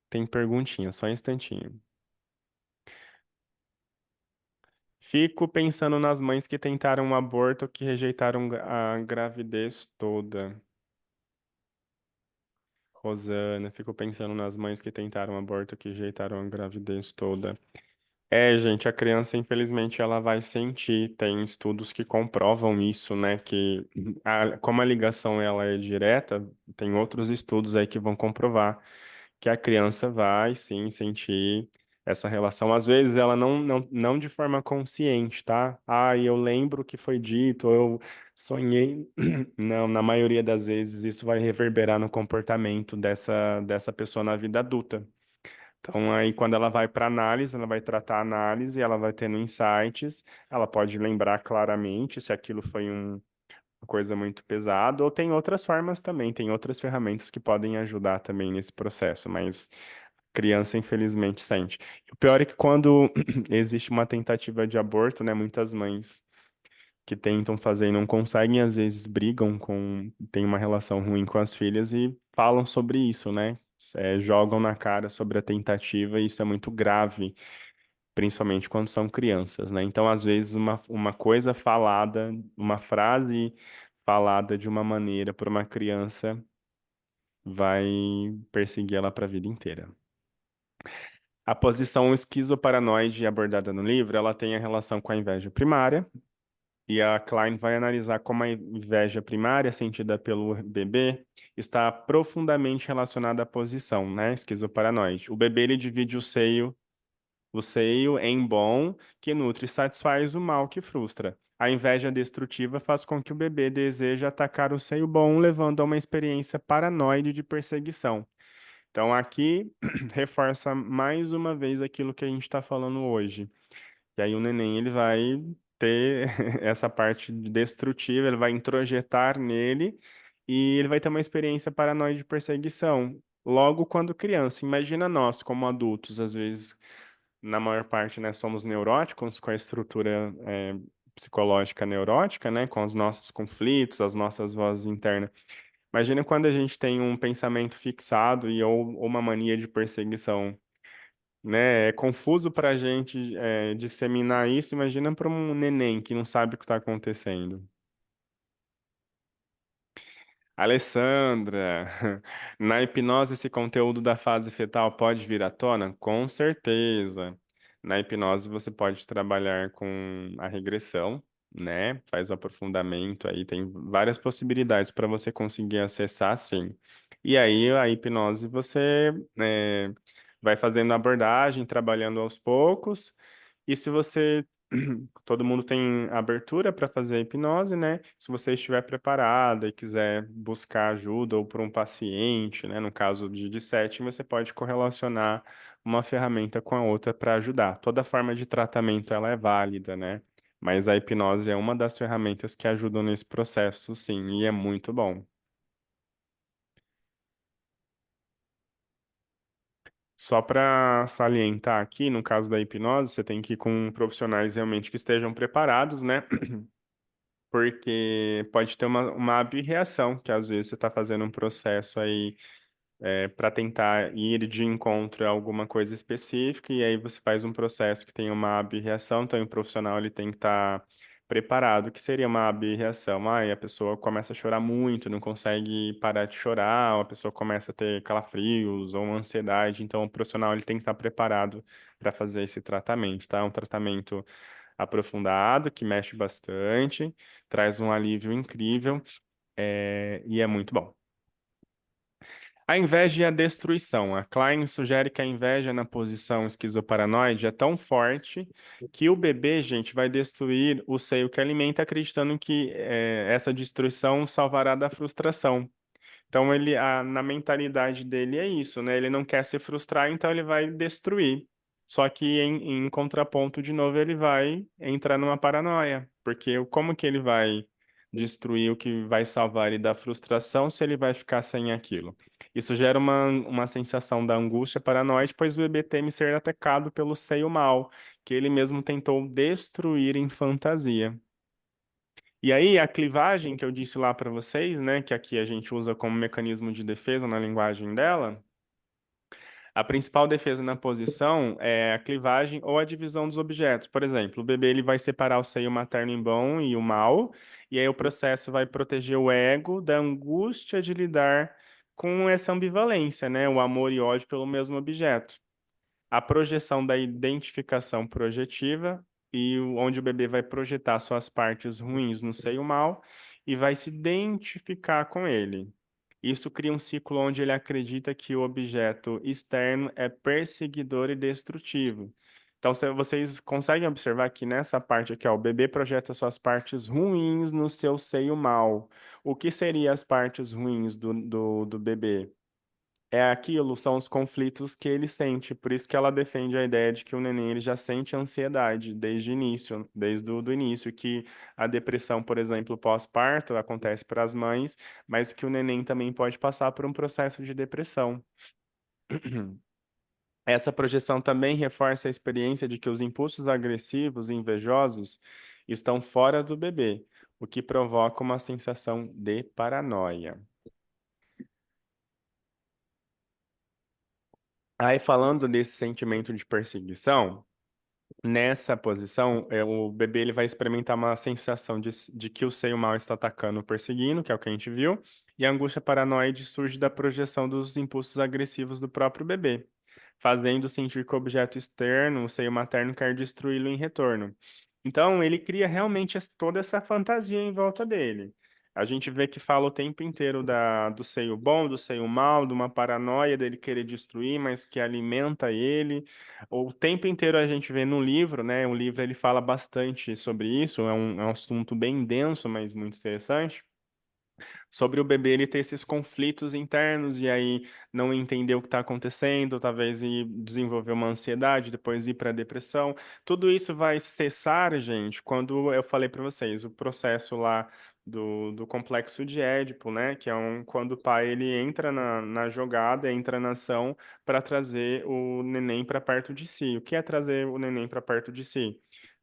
Tem perguntinha, só um instantinho. Fico pensando nas mães que tentaram um aborto que rejeitaram a gravidez toda. Rosana, fico pensando nas mães que tentaram um aborto que rejeitaram a gravidez toda. Gente, a criança, infelizmente, ela vai sentir. Tem estudos que comprovam isso, né? Que como a ligação ela é direta, tem outros estudos aí que vão comprovar que a criança vai sim sentir essa relação. Às vezes ela não de forma consciente, tá? Ah, eu lembro o que foi dito, ou eu sonhei. Não, na maioria das vezes isso vai reverberar no comportamento dessa pessoa na vida adulta. Então, aí, quando ela vai para análise, ela vai tratar a análise, ela vai tendo insights, ela pode lembrar claramente se aquilo foi uma coisa muito pesada, ou tem outras formas também, tem outras ferramentas que podem ajudar também nesse processo, mas criança, infelizmente, sente. E o pior é que quando existe uma tentativa de aborto, né, muitas mães que tentam fazer e não conseguem, às vezes têm uma relação ruim com as filhas e falam sobre isso, né? Jogam na cara sobre a tentativa e isso é muito grave, principalmente quando são crianças, né? Então, às vezes, uma coisa falada, uma frase falada de uma maneira por uma criança vai perseguir ela para a vida inteira. A posição esquizoparanoide abordada no livro, ela tem a relação com a inveja primária, e a Klein vai analisar como a inveja primária, sentida pelo bebê, está profundamente relacionada à posição, né, esquizoparanoide. O bebê, ele divide o seio em bom, que nutre e satisfaz, o mal que frustra. A inveja destrutiva faz com que o bebê deseje atacar o seio bom, levando a uma experiência paranoide de perseguição. Então, aqui reforça mais uma vez aquilo que a gente está falando hoje. E aí o neném, ele vai ter essa parte destrutiva, ele vai introjetar nele e ele vai ter uma experiência paranoide de perseguição. Logo quando criança. Imagina nós, como adultos, às vezes, na maior parte, né, somos neuróticos, com a estrutura psicológica neurótica, né, com os nossos conflitos, as nossas vozes internas. Imagina quando a gente tem um pensamento fixado ou uma mania de perseguição, né? É confuso para a gente disseminar isso. Imagina para um neném que não sabe o que está acontecendo. Alessandra, na hipnose esse conteúdo da fase fetal pode vir à tona? Com certeza. Na hipnose você pode trabalhar com a regressão, né? Faz o aprofundamento aí, tem várias possibilidades para você conseguir acessar, sim. E aí a hipnose você vai fazendo a abordagem, trabalhando aos poucos. E se você todo mundo tem abertura para fazer a hipnose, né? Se você estiver preparada e quiser buscar ajuda ou por um paciente, né? No caso de setting, você pode correlacionar uma ferramenta com a outra para ajudar. Toda forma de tratamento ela é válida, né? Mas a hipnose é uma das ferramentas que ajudam nesse processo, sim, e é muito bom. Só para salientar aqui, no caso da hipnose, você tem que ir com profissionais realmente que estejam preparados, né? Porque pode ter uma abreação, que às vezes você está fazendo um processo aí para tentar ir de encontro a alguma coisa específica, e aí você faz um processo que tem uma abreação, então o profissional ele tem que estar preparado. O que seria uma abreação? Aí a pessoa começa a chorar muito, não consegue parar de chorar, ou a pessoa começa a ter calafrios ou uma ansiedade, então o profissional ele tem que estar preparado para fazer esse tratamento, tá? Um tratamento aprofundado, que mexe bastante, traz um alívio incrível, e é muito bom. A inveja e a destruição. A Klein sugere que a inveja na posição esquizoparanoide é tão forte que o bebê, gente, vai destruir o seio que alimenta, acreditando que essa destruição salvará da frustração. Então, na mentalidade dele é isso, né? Ele não quer se frustrar, então ele vai destruir. Só que em contraponto, de novo, ele vai entrar numa paranoia. Porque como que ele vai destruir o que vai salvar ele da frustração se ele vai ficar sem aquilo? Isso gera uma sensação da angústia paranoide, pois o bebê teme ser atacado pelo seio mal, que ele mesmo tentou destruir em fantasia. E aí, a clivagem que eu disse lá para vocês, né, que aqui a gente usa como mecanismo de defesa na linguagem dela, a principal defesa na posição é a clivagem ou a divisão dos objetos. Por exemplo, o bebê ele vai separar o seio materno em bom e o mal, e aí o processo vai proteger o ego da angústia de lidar com essa ambivalência, né, o amor e ódio pelo mesmo objeto. A projeção da identificação projetiva, onde o bebê vai projetar suas partes ruins no seio mal e vai se identificar com ele. Isso cria um ciclo onde ele acredita que o objeto externo é perseguidor e destrutivo. Então, vocês conseguem observar que nessa parte aqui, ó, o bebê projeta suas partes ruins no seu seio mal. O que seriam as partes ruins do bebê? É aquilo, são os conflitos que ele sente. Por isso que ela defende a ideia de que o neném ele já sente ansiedade desde o início, desde o do início, que a depressão, por exemplo, pós-parto acontece para as mães, mas que o neném também pode passar por um processo de depressão. Essa projeção também reforça a experiência de que os impulsos agressivos e invejosos estão fora do bebê, o que provoca uma sensação de paranoia. Aí, falando desse sentimento de perseguição, Nessa posição, o bebê ele vai experimentar uma sensação de que o seio mal está atacando, perseguindo, que é o que a gente viu, e a angústia paranoide surge da projeção dos impulsos agressivos do próprio bebê, fazendo sentir que o objeto externo, o seio materno, quer destruí-lo em retorno. Então, ele cria realmente toda essa fantasia em volta dele. A gente vê que fala o tempo inteiro do seio bom, do seio mal, de uma paranoia dele querer destruir, mas que alimenta ele. O tempo inteiro a gente vê no livro, né? O livro ele fala bastante sobre isso, é um assunto bem denso, mas muito interessante sobre o bebê ele ter esses conflitos internos e aí não entender o que está acontecendo, talvez ir desenvolver uma ansiedade, depois ir para a depressão. Tudo isso vai cessar, gente, quando eu falei para vocês, o processo lá do complexo de Édipo, né? Que é quando o pai ele entra na jogada, entra na ação para trazer o neném para perto de si. O que é trazer o neném para perto de si?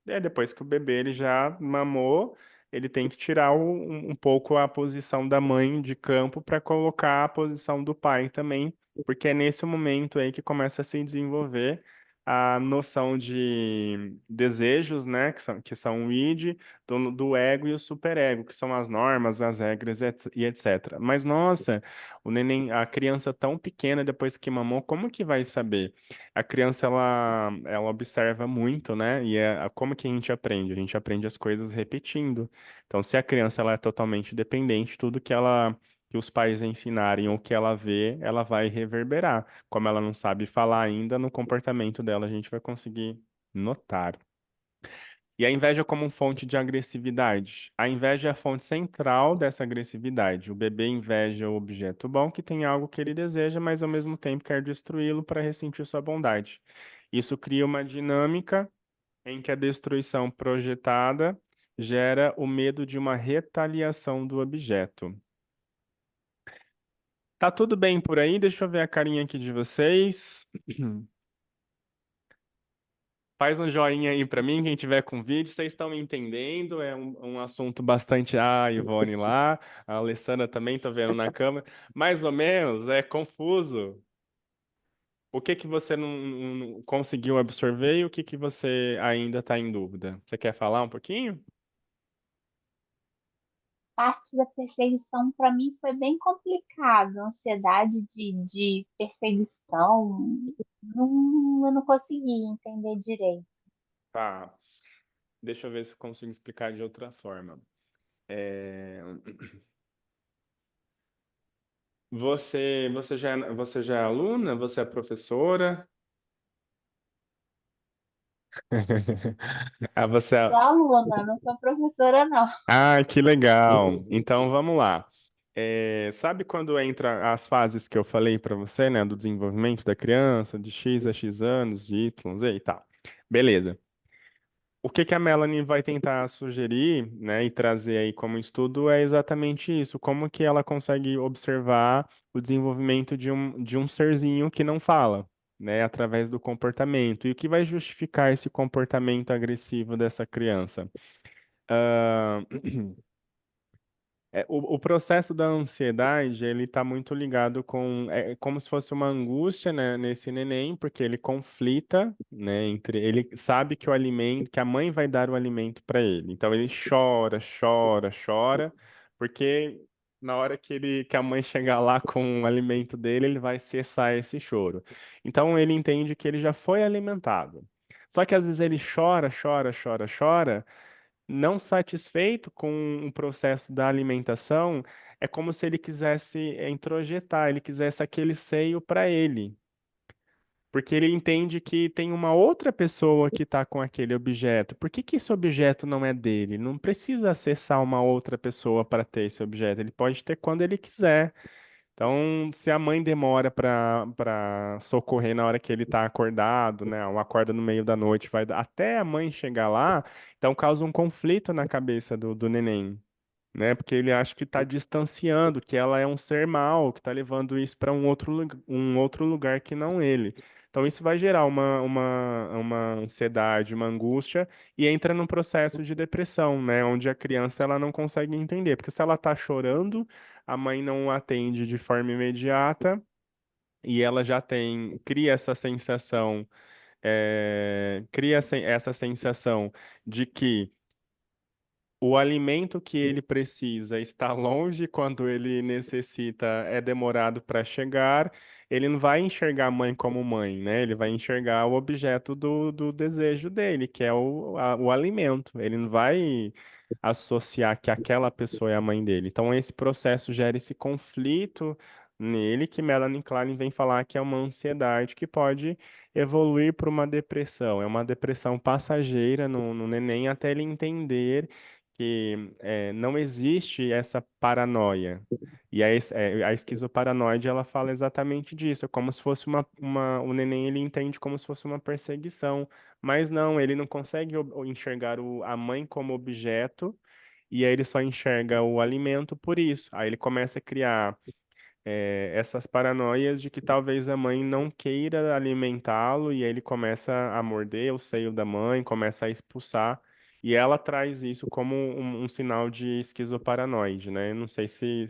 É depois que o bebê ele já mamou, ele tem que tirar um pouco a posição da mãe de campo para colocar a posição do pai também, porque é nesse momento aí que começa a se desenvolver a noção de desejos, né, que são o id, do ego e o superego, que são as normas, as regras e etc. Mas, nossa, o neném, a criança tão pequena, depois que mamou, como que vai saber? A criança, ela observa muito, né, e como que a gente aprende? A gente aprende as coisas repetindo. Então, se a criança ela é totalmente dependente, tudo que os pais ensinarem ou que ela vê, ela vai reverberar. Como ela não sabe falar ainda, no comportamento dela a gente vai conseguir notar. E a inveja como fonte de agressividade. A inveja é a fonte central dessa agressividade. O bebê inveja o objeto bom que tem algo que ele deseja, mas ao mesmo tempo quer destruí-lo para ressentir sua bondade. Isso cria uma dinâmica em que a destruição projetada gera o medo de uma retaliação do objeto. Tá tudo bem por aí? Deixa eu ver a carinha aqui de vocês. Faz um joinha aí pra mim, quem tiver com vídeo. Vocês estão me entendendo? É um assunto bastante. Ah, Ivone lá, a Alessandra também, tô vendo na câmera. Mais ou menos, é confuso. O que que você não conseguiu absorver e o que que você ainda está em dúvida? Você quer falar um pouquinho? Parte da perseguição para mim foi bem complicado, ansiedade de perseguição, não, eu não consegui entender direito. Tá. Deixa eu ver se eu consigo explicar de outra forma. É, você já é aluna? Você é professora? Ah, você Sou é... aluna, não sou professora, não. Ah, que legal. Então vamos lá. Sabe quando entra as fases que eu falei para você, né, do desenvolvimento da criança, de X a X anos, de Y, Z e tal. Beleza. O que que a Melanie vai tentar sugerir, né, e trazer aí como estudo é exatamente isso, como que ela consegue observar o desenvolvimento de um serzinho que não fala, né, através do comportamento, e o que vai justificar esse comportamento agressivo dessa criança. Ah, o processo da ansiedade, ele está muito ligado com, é como se fosse uma angústia, né, nesse neném, porque ele conflita, né, ele sabe que o alimento, que a mãe vai dar o alimento para ele. Então ele chora, chora, chora, porque na hora que a mãe chegar lá com o alimento dele, ele vai cessar esse choro. Então ele entende que ele já foi alimentado. Só que às vezes ele chora, chora, chora, chora, não satisfeito com o processo da alimentação, é como se ele quisesse introjetar, ele quisesse aquele seio para ele. Porque ele entende que tem uma outra pessoa que está com aquele objeto. Por que que esse objeto não é dele? Não precisa acessar uma outra pessoa para ter esse objeto. Ele pode ter quando ele quiser. Então, se a mãe demora para socorrer na hora que ele está acordado, né? Ou acorda no meio da noite, até a mãe chegar lá, então causa um conflito na cabeça do neném, né? Porque ele acha que está distanciando, que ela é um ser mau, que está levando isso para um outro lugar que não ele. Então, isso vai gerar uma ansiedade, uma angústia, e entra num processo de depressão, né? Onde a criança ela não consegue entender. Porque se ela está chorando, a mãe não atende de forma imediata, e ela já cria essa sensação cria essa sensação de que o alimento que ele precisa está longe quando ele necessita, é demorado para chegar. Ele não vai enxergar a mãe como mãe, né? Ele vai enxergar o objeto do desejo dele, que é o alimento. Ele não vai associar que aquela pessoa é a mãe dele. Então, esse processo gera esse conflito nele, que Melanie Klein vem falar que é uma ansiedade que pode evoluir para uma depressão. É uma depressão passageira no neném até ele entender que não existe essa paranoia. E a esquizoparanoide, ela fala exatamente disso, é como se fosse o neném, ele entende como se fosse uma perseguição, mas não, ele não consegue enxergar a mãe como objeto, e aí ele só enxerga o alimento por isso. Aí ele começa a criar essas paranoias de que talvez a mãe não queira alimentá-lo e aí ele começa a morder o seio da mãe, começa a expulsar. E ela traz isso como um sinal de esquizoparanoide, né? Eu não sei se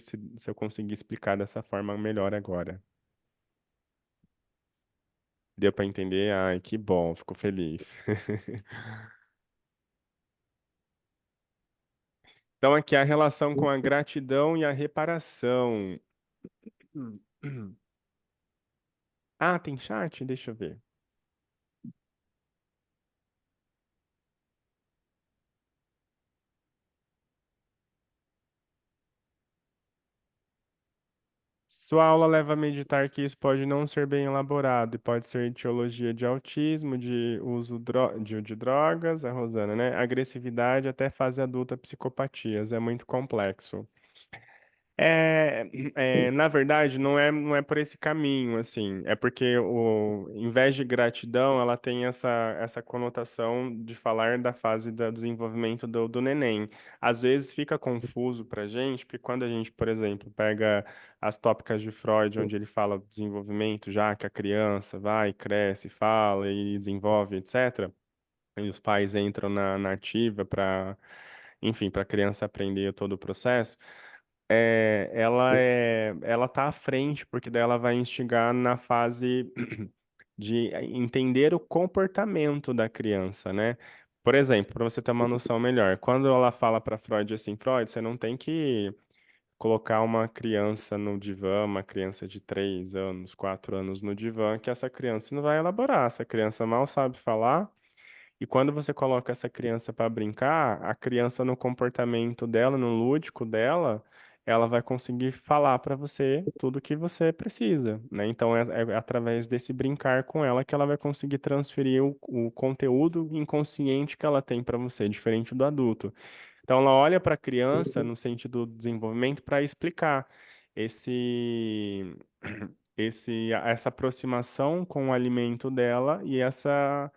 eu consegui explicar dessa forma melhor agora. Deu para entender? Ai, que bom, fico feliz. Então, aqui a relação com a gratidão e a reparação. Ah, tem chat? Deixa eu ver. Sua aula leva a meditar que isso pode não ser bem elaborado e pode ser etiologia de autismo, de uso de drogas, a Rosana, né? Agressividade até fase adulta, psicopatias. É muito complexo. Na verdade, não é por esse caminho, assim. É porque em vez de gratidão, ela tem essa conotação de falar da fase do desenvolvimento do neném. Às vezes fica confuso pra gente, porque quando a gente, por exemplo, pega as tópicas de Freud, onde ele fala do desenvolvimento, já que a criança vai, cresce, fala e desenvolve, etc. E os pais entram na ativa para, enfim, para a criança aprender todo o processo ela tá à frente, porque daí ela vai instigar na fase de entender o comportamento da criança, né? Por exemplo, para você ter uma noção melhor, quando ela fala para Freud assim, Freud, você não tem que colocar uma criança no divã, uma criança de 3 anos, 4 anos no divã, que essa criança não vai elaborar, essa criança mal sabe falar. E quando você coloca essa criança para brincar, a criança no comportamento dela, no lúdico dela, ela vai conseguir falar para você tudo o que você precisa, né? Então é através desse brincar com ela que ela vai conseguir transferir o conteúdo inconsciente que ela tem para você, diferente do adulto. Então ela olha para a criança no sentido do desenvolvimento para explicar esse essa aproximação com o alimento dela e essa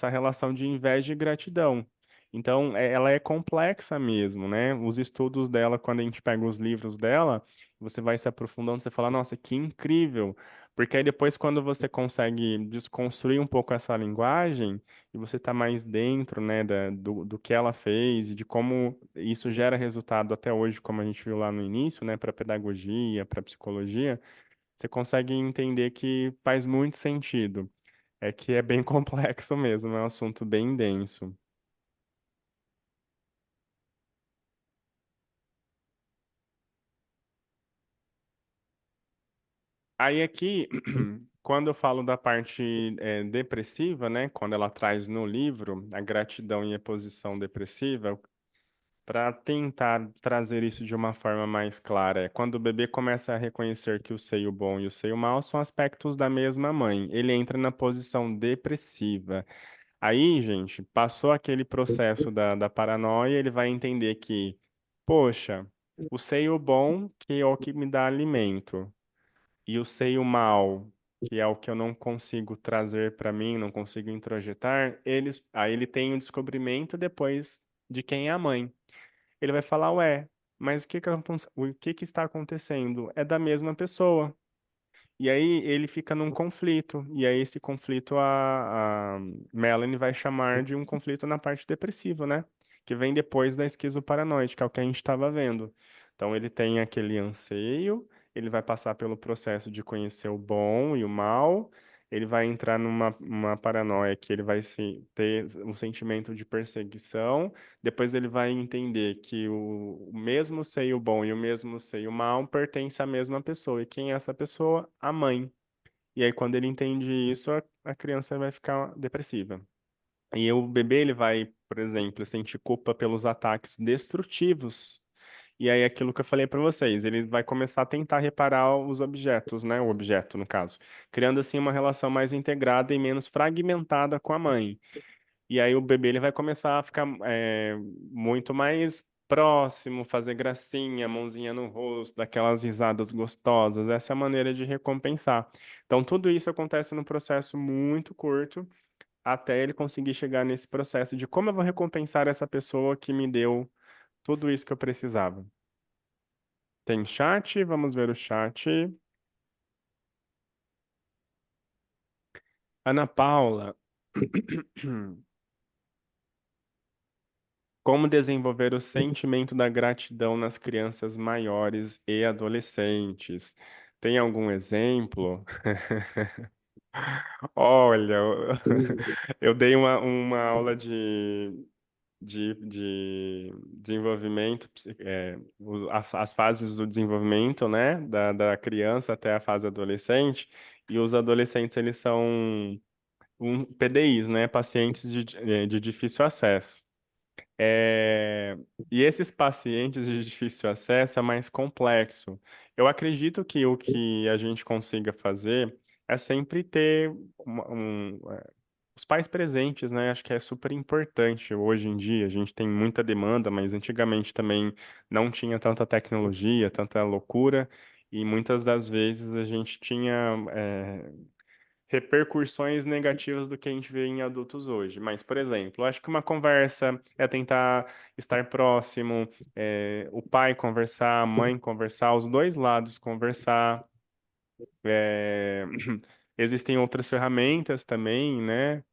relação de inveja e gratidão. Então, ela é complexa mesmo, né? Os estudos dela, quando a gente pega os livros dela, você vai se aprofundando, você fala, nossa, que incrível! Porque aí depois, quando você consegue desconstruir um pouco essa linguagem, e você está mais dentro, né, do que ela fez e de como isso gera resultado até hoje, como a gente viu lá no início, né, para pedagogia, para psicologia, você consegue entender que faz muito sentido. É que é bem complexo mesmo, é um assunto bem denso. Aí aqui, quando eu falo da parte depressiva, né, quando ela traz no livro a gratidão e a posição depressiva, para tentar trazer isso de uma forma mais clara, é quando o bebê começa a reconhecer que o seio bom e o seio mau são aspectos da mesma mãe, ele entra na posição depressiva. Aí, gente, passou aquele processo da paranoia, ele vai entender que, poxa, o seio bom, que é o que me dá alimento, e o seio mau, que é o que eu não consigo trazer para mim, não consigo introjetar, aí ele tem o descobrimento depois de quem é a mãe. Ele vai falar, ué, mas o que que está acontecendo? É da mesma pessoa. E aí ele fica num conflito. E aí esse conflito a Melanie vai chamar de um conflito na parte depressiva, né? Que vem depois da esquizoparanoide, que é o que a gente estava vendo. Então ele tem aquele anseio, ele vai passar pelo processo de conhecer o bom e o mal, ele vai entrar numa paranoia que ele vai ter um sentimento de perseguição, depois ele vai entender que o mesmo seio bom e o mesmo seio mal pertence à mesma pessoa. E quem é essa pessoa? A mãe. E aí, quando ele entende isso, a criança vai ficar depressiva. E o bebê, ele vai, por exemplo, sentir culpa pelos ataques destrutivos. E aí, aquilo que eu falei para vocês, ele vai começar a tentar reparar os objetos, né? O objeto, no caso, criando assim uma relação mais integrada e menos fragmentada com a mãe. E aí, o bebê, ele vai começar a ficar muito mais próximo, fazer gracinha, mãozinha no rosto, daquelas risadas gostosas. Essa é a maneira de recompensar. Então, tudo isso acontece num processo muito curto até ele conseguir chegar nesse processo de como eu vou recompensar essa pessoa que me deu tudo isso que eu precisava. Tem chat? Vamos ver o chat. Ana Paula. Como desenvolver o sentimento da gratidão nas crianças maiores e adolescentes? Tem algum exemplo? Olha, eu dei uma aula de desenvolvimento, as fases do desenvolvimento, né, da criança até a fase adolescente, e os adolescentes, eles são PDIs, né, pacientes de difícil acesso. É, e esses pacientes de difícil acesso é mais complexo. Eu acredito que o que a gente consiga fazer é sempre ter os pais presentes, né? Acho que é super importante hoje em dia. A gente tem muita demanda, mas antigamente também não tinha tanta tecnologia, tanta loucura, e muitas das vezes a gente tinha repercussões negativas do que a gente vê em adultos hoje. Mas, por exemplo, eu acho que uma conversa é tentar estar próximo, o pai conversar, a mãe conversar, os dois lados conversar. É, Existem outras ferramentas também, né?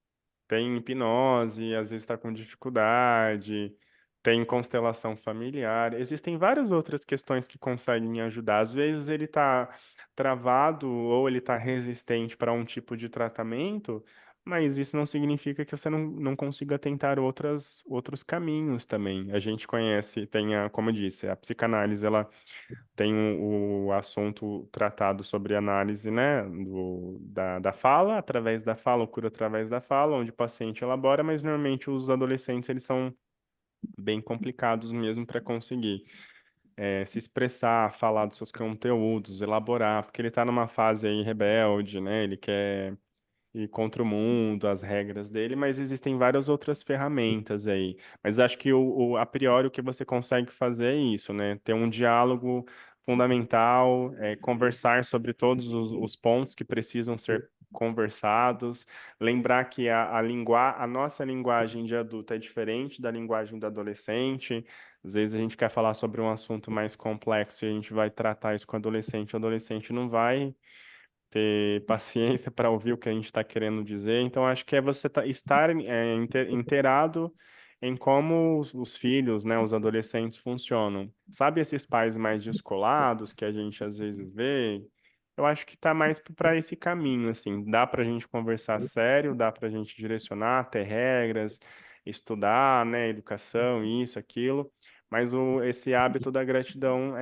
Tem hipnose, às vezes está com dificuldade, tem constelação familiar. Existem várias outras questões que conseguem ajudar. Às vezes ele está travado ou ele está resistente para um tipo de tratamento, mas isso não significa que você não consiga tentar outros caminhos também. A gente conhece, como eu disse, a psicanálise, ela tem o assunto tratado sobre análise, né, da fala, através da fala, ou cura através da fala, onde o paciente elabora, mas normalmente os adolescentes, eles são bem complicados mesmo para conseguir se expressar, falar dos seus conteúdos, elaborar, porque ele está numa fase aí rebelde, né, ele quer ir contra o mundo, as regras dele, mas existem várias outras ferramentas aí. Mas acho que a priori o que você consegue fazer é isso, né? Ter um diálogo fundamental, conversar sobre todos os pontos que precisam ser conversados, lembrar que a nossa linguagem de adulto é diferente da linguagem do adolescente. Às vezes a gente quer falar sobre um assunto mais complexo e a gente vai tratar isso com o adolescente não vai ter paciência para ouvir o que a gente está querendo dizer. Então, acho que é você estar inteirado em como os filhos, né, os adolescentes funcionam. Sabe esses pais mais descolados que a gente às vezes vê? Eu acho que está mais para esse caminho, assim. Dá para a gente conversar sério, dá para a gente direcionar, ter regras, estudar, né, educação, isso, aquilo. Mas esse hábito da gratidão,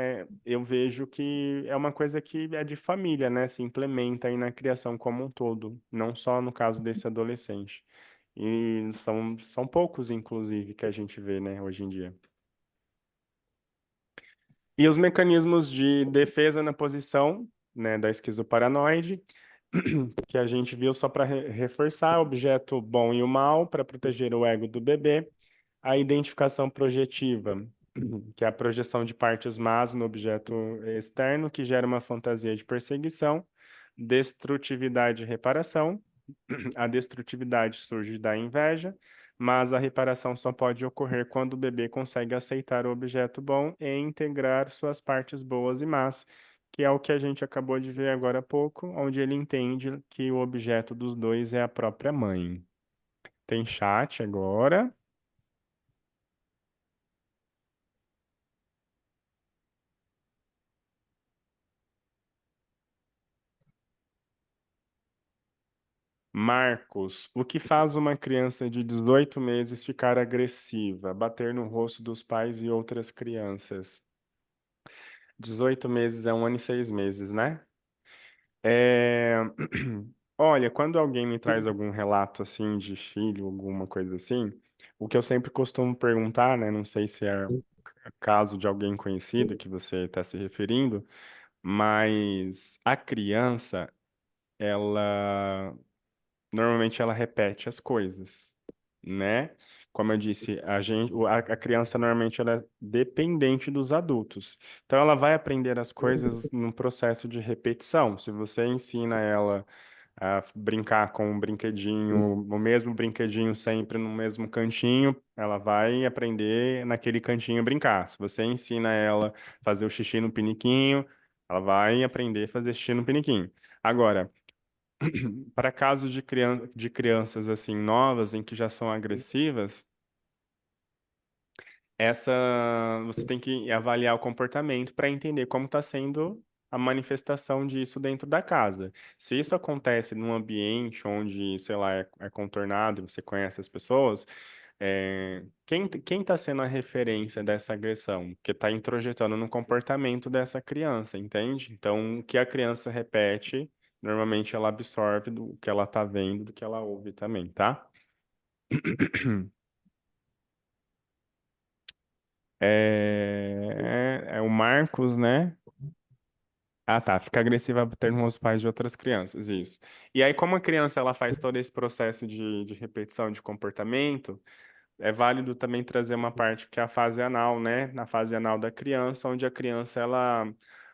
eu vejo que é uma coisa que é de família, né? Se implementa aí na criação como um todo, não só no caso desse adolescente. E são poucos, inclusive, que a gente vê, né, hoje em dia. E os mecanismos de defesa na posição, né, da esquizoparanoide, que a gente viu só para reforçar o objeto bom e o mal, para proteger o ego do bebê. A identificação projetiva, que é a projeção de partes más no objeto externo, que gera uma fantasia de perseguição. Destrutividade e reparação. A destrutividade surge da inveja, mas a reparação só pode ocorrer quando o bebê consegue aceitar o objeto bom e integrar suas partes boas e más, que é o que a gente acabou de ver agora há pouco, onde ele entende que o objeto dos dois é a própria mãe. Tem chat agora. Marcos, o que faz uma criança de 18 meses ficar agressiva, bater no rosto dos pais e outras crianças? 18 meses é 1 ano e 6 meses, né? É... Olha, quando alguém me traz algum relato assim de filho, alguma coisa assim, o que eu sempre costumo perguntar, né? Não sei se é caso de alguém conhecido que você está se referindo, mas a criança, ela normalmente ela repete as coisas, né? Como eu disse, a criança normalmente ela é dependente dos adultos. Então ela vai aprender as coisas num processo de repetição. Se você ensina ela a brincar com um brinquedinho, o mesmo brinquedinho sempre no mesmo cantinho, ela vai aprender naquele cantinho brincar. Se você ensina ela a fazer o xixi no piniquinho, ela vai aprender a fazer xixi no piniquinho. Agora, para casos de crianças assim novas em que já são agressivas, essa você tem que avaliar o comportamento para entender como está sendo a manifestação disso dentro da casa. Se isso acontece num ambiente onde, sei lá, é contornado, e você conhece as pessoas, quem está sendo a referência dessa agressão? Que está introjetando no comportamento dessa criança, entende? Então, o que a criança repete, normalmente ela absorve do que ela está vendo, do que ela ouve também, tá? É o Marcos, né? Ah, tá. Fica agressiva batendo os pais de outras crianças, isso. E aí, como a criança ela faz todo esse processo de repetição de comportamento, é válido também trazer uma parte que é a fase anal, né? Na fase anal da criança, onde a criança, ela...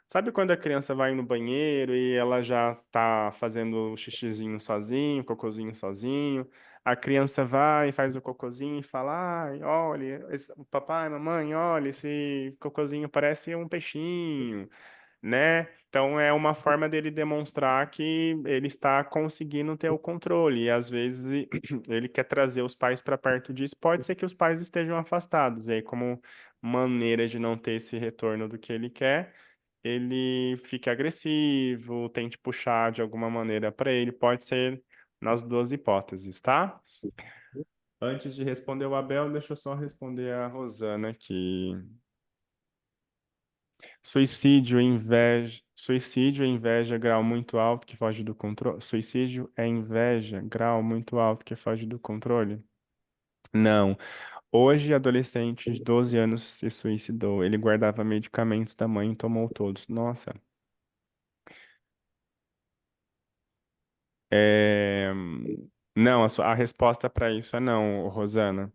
Sabe quando a criança vai no banheiro e ela já tá fazendo o xixizinho sozinho, cocôzinho sozinho? A criança vai, faz o cocôzinho e fala, ai, olha, papai, mamãe, olha, esse cocôzinho parece um peixinho, né? Então é uma forma dele demonstrar que ele está conseguindo ter o controle. E às vezes ele quer trazer os pais para perto disso. Pode ser que os pais estejam afastados. E aí, como maneira de não ter esse retorno do que ele quer, ele fica agressivo, tente puxar de alguma maneira para ele. Pode ser nas duas hipóteses, tá? Antes de responder o Abel, deixa eu só responder a Rosana aqui. Suicídio é inveja, grau muito alto que foge do controle. Suicídio é inveja, grau muito alto que foge do controle? Não. Hoje, adolescente de 12 anos se suicidou. Ele guardava medicamentos da mãe e tomou todos. Nossa. É... Não, a resposta para isso é não, Rosana.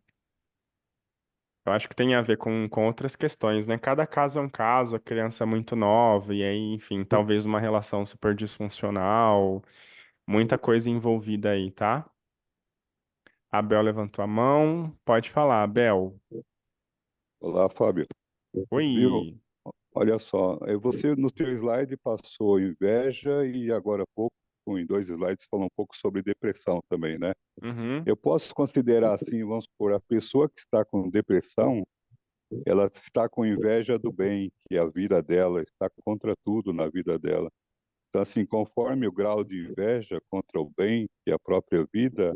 Eu acho que tem a ver com outras questões, né? Cada caso é um caso, a criança é muito nova, e aí, enfim, talvez uma relação super disfuncional, muita coisa envolvida aí, tá? Abel levantou a mão, pode falar, Abel. Olá, Fábio. Viu? Oi. Olha só, você no seu slide passou inveja e agora há pouco, em 2 slides, falou um pouco sobre depressão também, né? Uhum. Eu posso considerar assim, vamos supor, a pessoa que está com depressão, ela está com inveja do bem, que é a vida dela, está contra tudo na vida dela. Então, assim, conforme o grau de inveja contra o bem, que é a própria vida,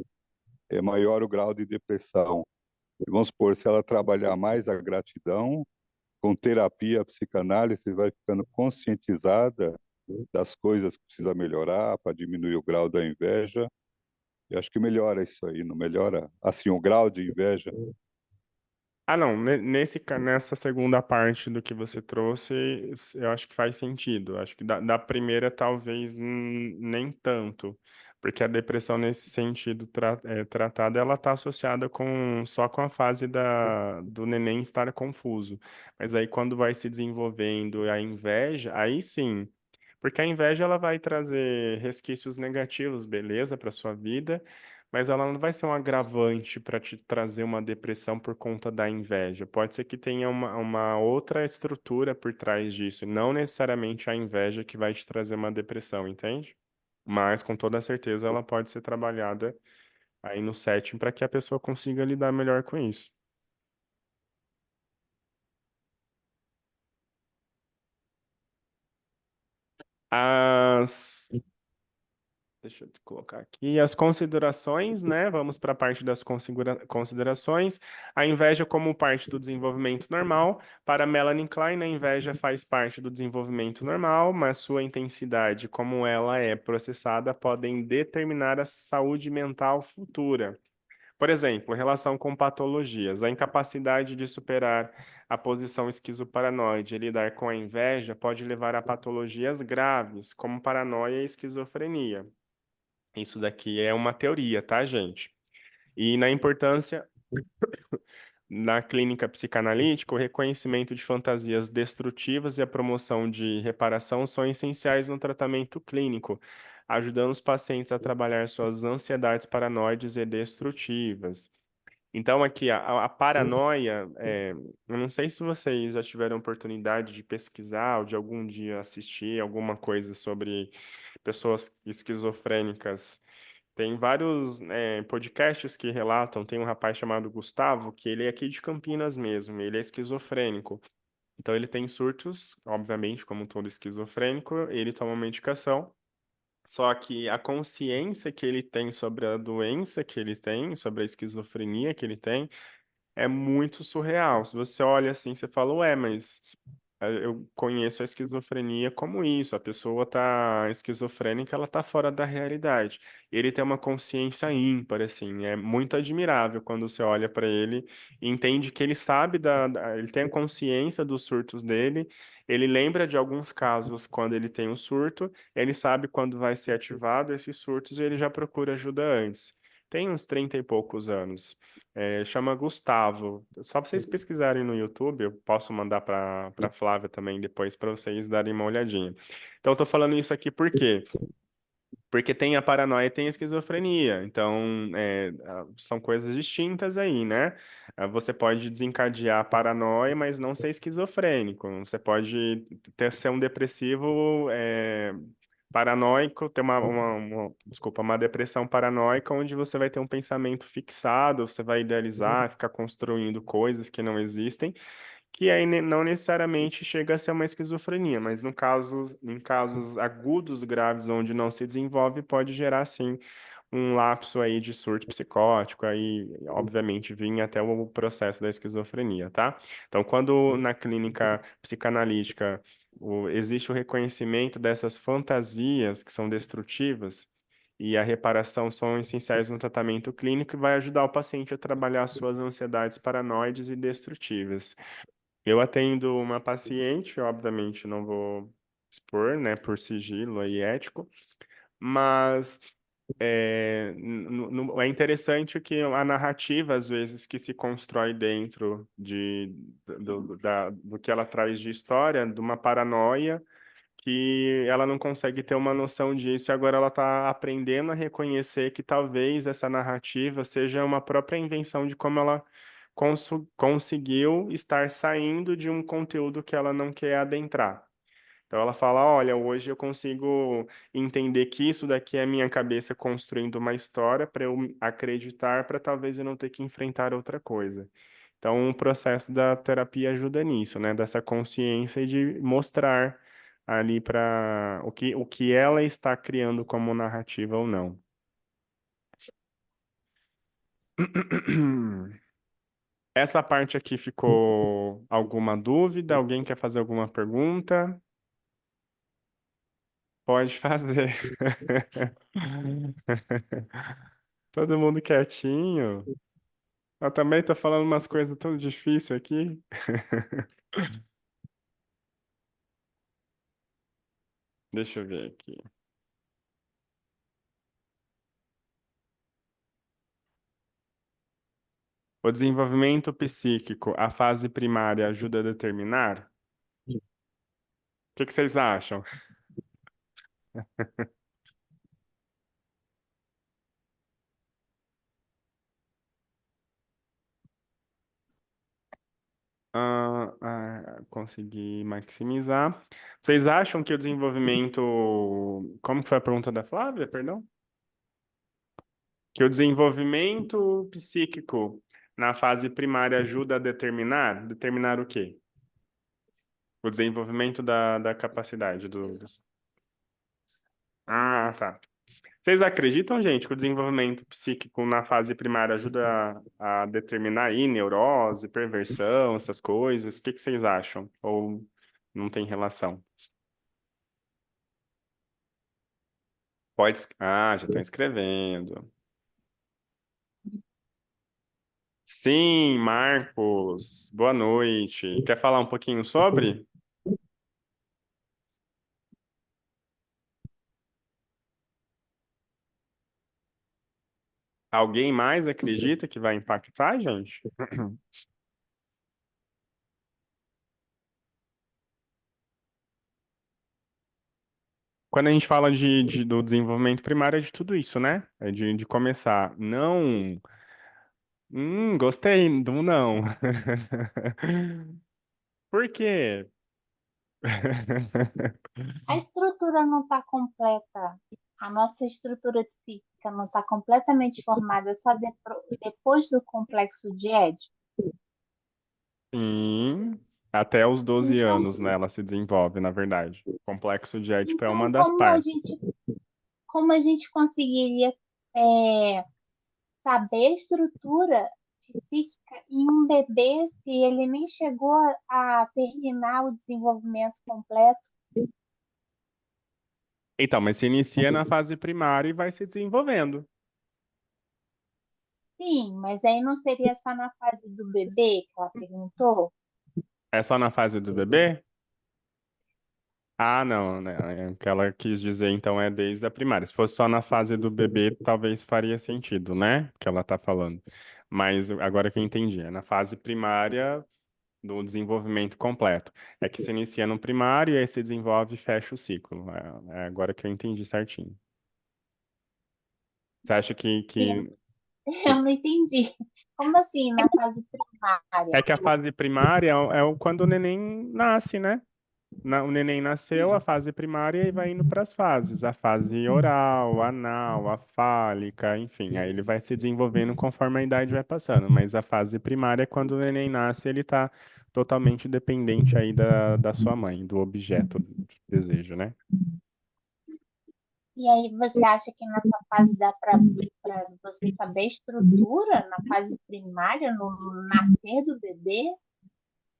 é maior o grau de depressão. E vamos supor, se ela trabalhar mais a gratidão, com terapia, a psicanálise, vai ficando conscientizada das coisas que precisa melhorar para diminuir o grau da inveja. Eu acho que melhora isso aí, não melhora? Assim, o grau de inveja. Ah, não, nessa segunda parte do que você trouxe, eu acho que faz sentido. Acho que da primeira, talvez nem tanto, porque a depressão, nesse sentido tratada, ela está associada só com a fase do neném estar confuso. Mas aí, quando vai se desenvolvendo a inveja, aí sim. Porque a inveja ela vai trazer resquícios negativos, beleza, para sua vida, mas ela não vai ser um agravante para te trazer uma depressão por conta da inveja. Pode ser que tenha uma outra estrutura por trás disso, não necessariamente a inveja que vai te trazer uma depressão, entende? Mas com toda certeza ela pode ser trabalhada aí no setting para que a pessoa consiga lidar melhor com isso. As Deixa eu colocar aqui as considerações, né? Vamos para a parte das considerações. A inveja como parte do desenvolvimento normal. Para Melanie Klein, a inveja faz parte do desenvolvimento normal, mas sua intensidade, como ela é processada, podem determinar a saúde mental futura. Por exemplo, relação com patologias. A incapacidade de superar a posição esquizoparanoide e lidar com a inveja pode levar a patologias graves, como paranoia e esquizofrenia. Isso daqui é uma teoria, tá, gente? E na importância na clínica psicanalítica, o reconhecimento de fantasias destrutivas e a promoção de reparação são essenciais no tratamento clínico, ajudando os pacientes a trabalhar suas ansiedades paranoides e destrutivas. Então, aqui, a paranoia, eu não sei se vocês já tiveram oportunidade de pesquisar ou de algum dia assistir alguma coisa sobre pessoas esquizofrênicas. Tem vários podcasts que relatam, tem um rapaz chamado Gustavo, que ele é aqui de Campinas mesmo, ele é esquizofrênico. Então ele tem surtos, obviamente, como todo esquizofrênico, ele toma medicação, só que a consciência que ele tem sobre a doença que ele tem, sobre a esquizofrenia que ele tem, é muito surreal. Se você olha assim, você fala, ué, mas eu conheço a esquizofrenia como isso, a pessoa tá esquizofrênica, ela tá fora da realidade. Ele tem uma consciência ímpar, assim, é muito admirável quando você olha para ele e entende que ele sabe ele tem a consciência dos surtos dele, ele lembra de alguns casos quando ele tem um surto, ele sabe quando vai ser ativado esses surtos e ele já procura ajuda antes. Tem uns 30 e poucos anos. Chama Gustavo. Só pra vocês pesquisarem no YouTube, eu posso mandar para Flávia também depois para vocês darem uma olhadinha. Então, eu tô falando isso aqui por quê? Porque tem a paranoia e tem a esquizofrenia. Então, são coisas distintas aí, né? Você pode desencadear a paranoia, mas não ser esquizofrênico. Você pode ser um depressivo, paranoico, ter desculpa, uma depressão paranoica, onde você vai ter um pensamento fixado, você vai idealizar, ficar construindo coisas que não existem, que aí não necessariamente chega a ser uma esquizofrenia, mas no caso, em casos agudos graves onde não se desenvolve, pode gerar sim um lapso aí de surto psicótico, aí obviamente vir até o processo da esquizofrenia, tá? Então, quando na clínica psicanalítica existe o reconhecimento dessas fantasias que são destrutivas e a reparação são essenciais no tratamento clínico e vai ajudar o paciente a trabalhar suas ansiedades paranoides e destrutivas. Eu atendo uma paciente, obviamente não vou expor, né, por sigilo aí ético, mas é interessante que a narrativa, às vezes, que se constrói dentro do que ela traz de história, de uma paranoia, que ela não consegue ter uma noção disso, e agora ela está aprendendo a reconhecer que talvez essa narrativa seja uma própria invenção de como ela conseguiu estar saindo de um conteúdo que ela não quer adentrar. Então ela fala, olha, hoje eu consigo entender que isso daqui é a minha cabeça construindo uma história para eu acreditar, para talvez eu não ter que enfrentar outra coisa. Então o processo da terapia ajuda nisso, né? Dessa consciência e de mostrar ali para o que ela está criando como narrativa ou não. Essa parte aqui ficou alguma dúvida? Alguém quer fazer alguma pergunta? Pode fazer. Todo mundo quietinho. Eu também tô falando umas coisas tão difíceis aqui. Deixa eu ver aqui. O desenvolvimento psíquico, a fase primária ajuda a determinar? O que vocês acham? Consegui maximizar. Vocês acham que o desenvolvimento. Como que foi a pergunta da Flávia, perdão? Que o desenvolvimento psíquico na fase primária ajuda a determinar? Determinar o quê? O desenvolvimento da capacidade do... Ah, tá. Vocês acreditam, gente, que o desenvolvimento psíquico na fase primária ajuda a determinar aí neurose, perversão, essas coisas? O que vocês acham? Ou não tem relação? Pode. Ah, já estão escrevendo. Sim, Marcos, boa noite. Quer falar um pouquinho sobre? Alguém mais acredita que vai impactar, gente? Quando a gente fala do desenvolvimento primário, é de tudo isso, né? É de começar. Não. Gostei do não. Por quê? A estrutura não está completa, a nossa estrutura psíquica não está completamente formada só depois do complexo de Édipo. Sim, até os 12 Então, anos, né, ela se desenvolve, na verdade. O complexo de Édipo é uma então das partes. como a gente conseguiria é, saber a estrutura psíquica em um bebê se ele nem chegou a terminar o desenvolvimento completo? Então, mas se inicia na fase primária e vai se desenvolvendo. Sim, mas aí não seria só na fase do bebê que ela perguntou? É só na fase do bebê? Ah, não, né? O que ela quis dizer, então, é desde a primária. Se fosse só na fase do bebê, talvez faria sentido, né? Que ela tá falando. Mas agora que eu entendi, é na fase primária do desenvolvimento completo. É que se inicia no primário e aí se desenvolve e fecha o ciclo. É agora que eu entendi certinho. Você acha Eu que... não entendi. Como assim, na fase primária? É que a fase primária quando o neném nasce, né? O neném nasceu, a fase primária, e vai indo para as fases. A fase oral, anal, a fálica, enfim. Aí ele vai se desenvolvendo conforme a idade vai passando. Mas a fase primária é quando o neném nasce, ele está totalmente dependente aí da sua mãe, do objeto de desejo, né? E aí você acha que nessa fase dá para você saber a estrutura na fase primária, no nascer do bebê?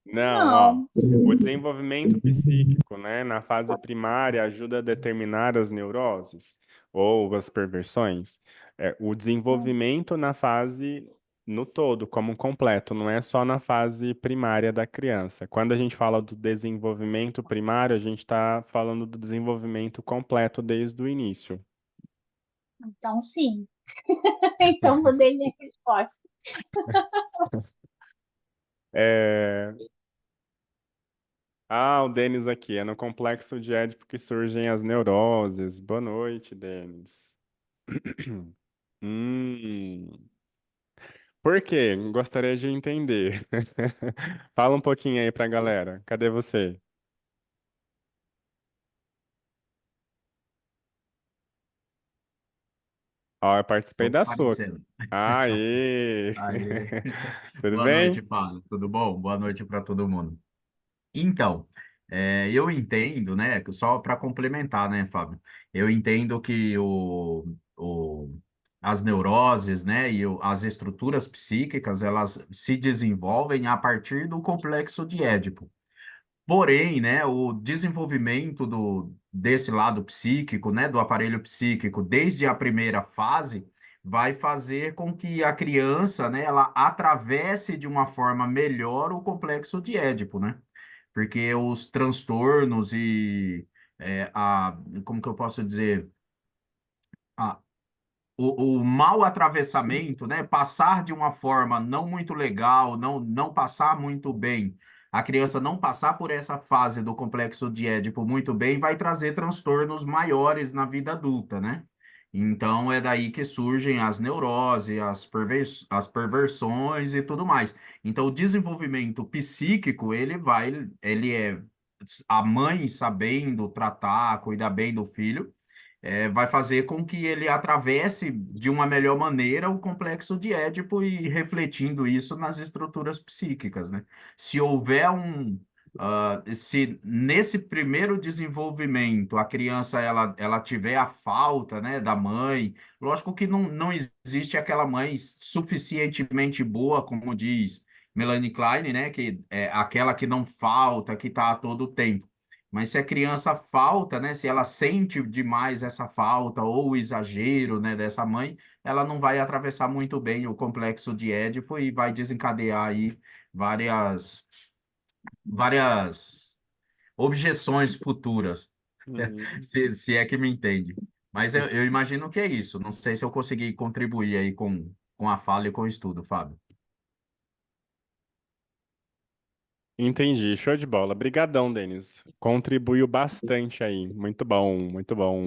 Não, ó. Não. O desenvolvimento psíquico, né, na fase primária ajuda a determinar as neuroses ou as perversões. O desenvolvimento na fase no todo, como um completo, não é só na fase primária da criança. Quando a gente fala do desenvolvimento primário, a gente está falando do desenvolvimento completo desde o início. Então, sim. Então, mudei minha resposta. É, o Denis aqui, é no complexo de Édipo que surgem as neuroses. Boa noite, Denis. Hum, por quê? Gostaria de entender. Fala um pouquinho aí pra galera. Cadê você? Ó, eu participei Tô da sua. aparecendo. Aê! Aí. Tudo Boa noite, bem? Fábio. Tudo bom? Boa noite para todo mundo. Então, eu entendo, né? Que só para complementar, né, Fábio? Eu entendo que as neuroses, né, e as estruturas psíquicas, elas se desenvolvem a partir do complexo de Édipo. Porém, né, o desenvolvimento desse lado psíquico, né, do aparelho psíquico, desde a primeira fase, vai fazer com que a criança, né, ela atravesse de uma forma melhor o complexo de Édipo, né? Porque os transtornos e como que eu posso dizer? O mau atravessamento, né? Passar de uma forma não muito legal, não passar muito bem, a criança não passar por essa fase do complexo de Édipo muito bem, vai trazer transtornos maiores na vida adulta, né? Então é daí que surgem as neuroses, as perversões e tudo mais. Então o desenvolvimento psíquico, ele é a mãe sabendo tratar, cuidar bem do filho, vai fazer com que ele atravesse de uma melhor maneira o complexo de Édipo e refletindo isso nas estruturas psíquicas, né? Se houver Se nesse primeiro desenvolvimento a criança ela tiver a falta, né, da mãe, lógico que não existe aquela mãe suficientemente boa, como diz Melanie Klein, né, que é aquela que não falta, que está a todo tempo. Mas se a criança falta, né, se ela sente demais essa falta ou o exagero, né, dessa mãe, ela não vai atravessar muito bem o complexo de Édipo e vai desencadear aí várias objeções futuras, Uhum. se é que me entende. Mas eu imagino que é isso. Não sei se eu consegui contribuir aí com a fala e com o estudo, Fábio. Entendi, show de bola. Brigadão, Denis. Contribuiu bastante aí. Muito bom, muito bom.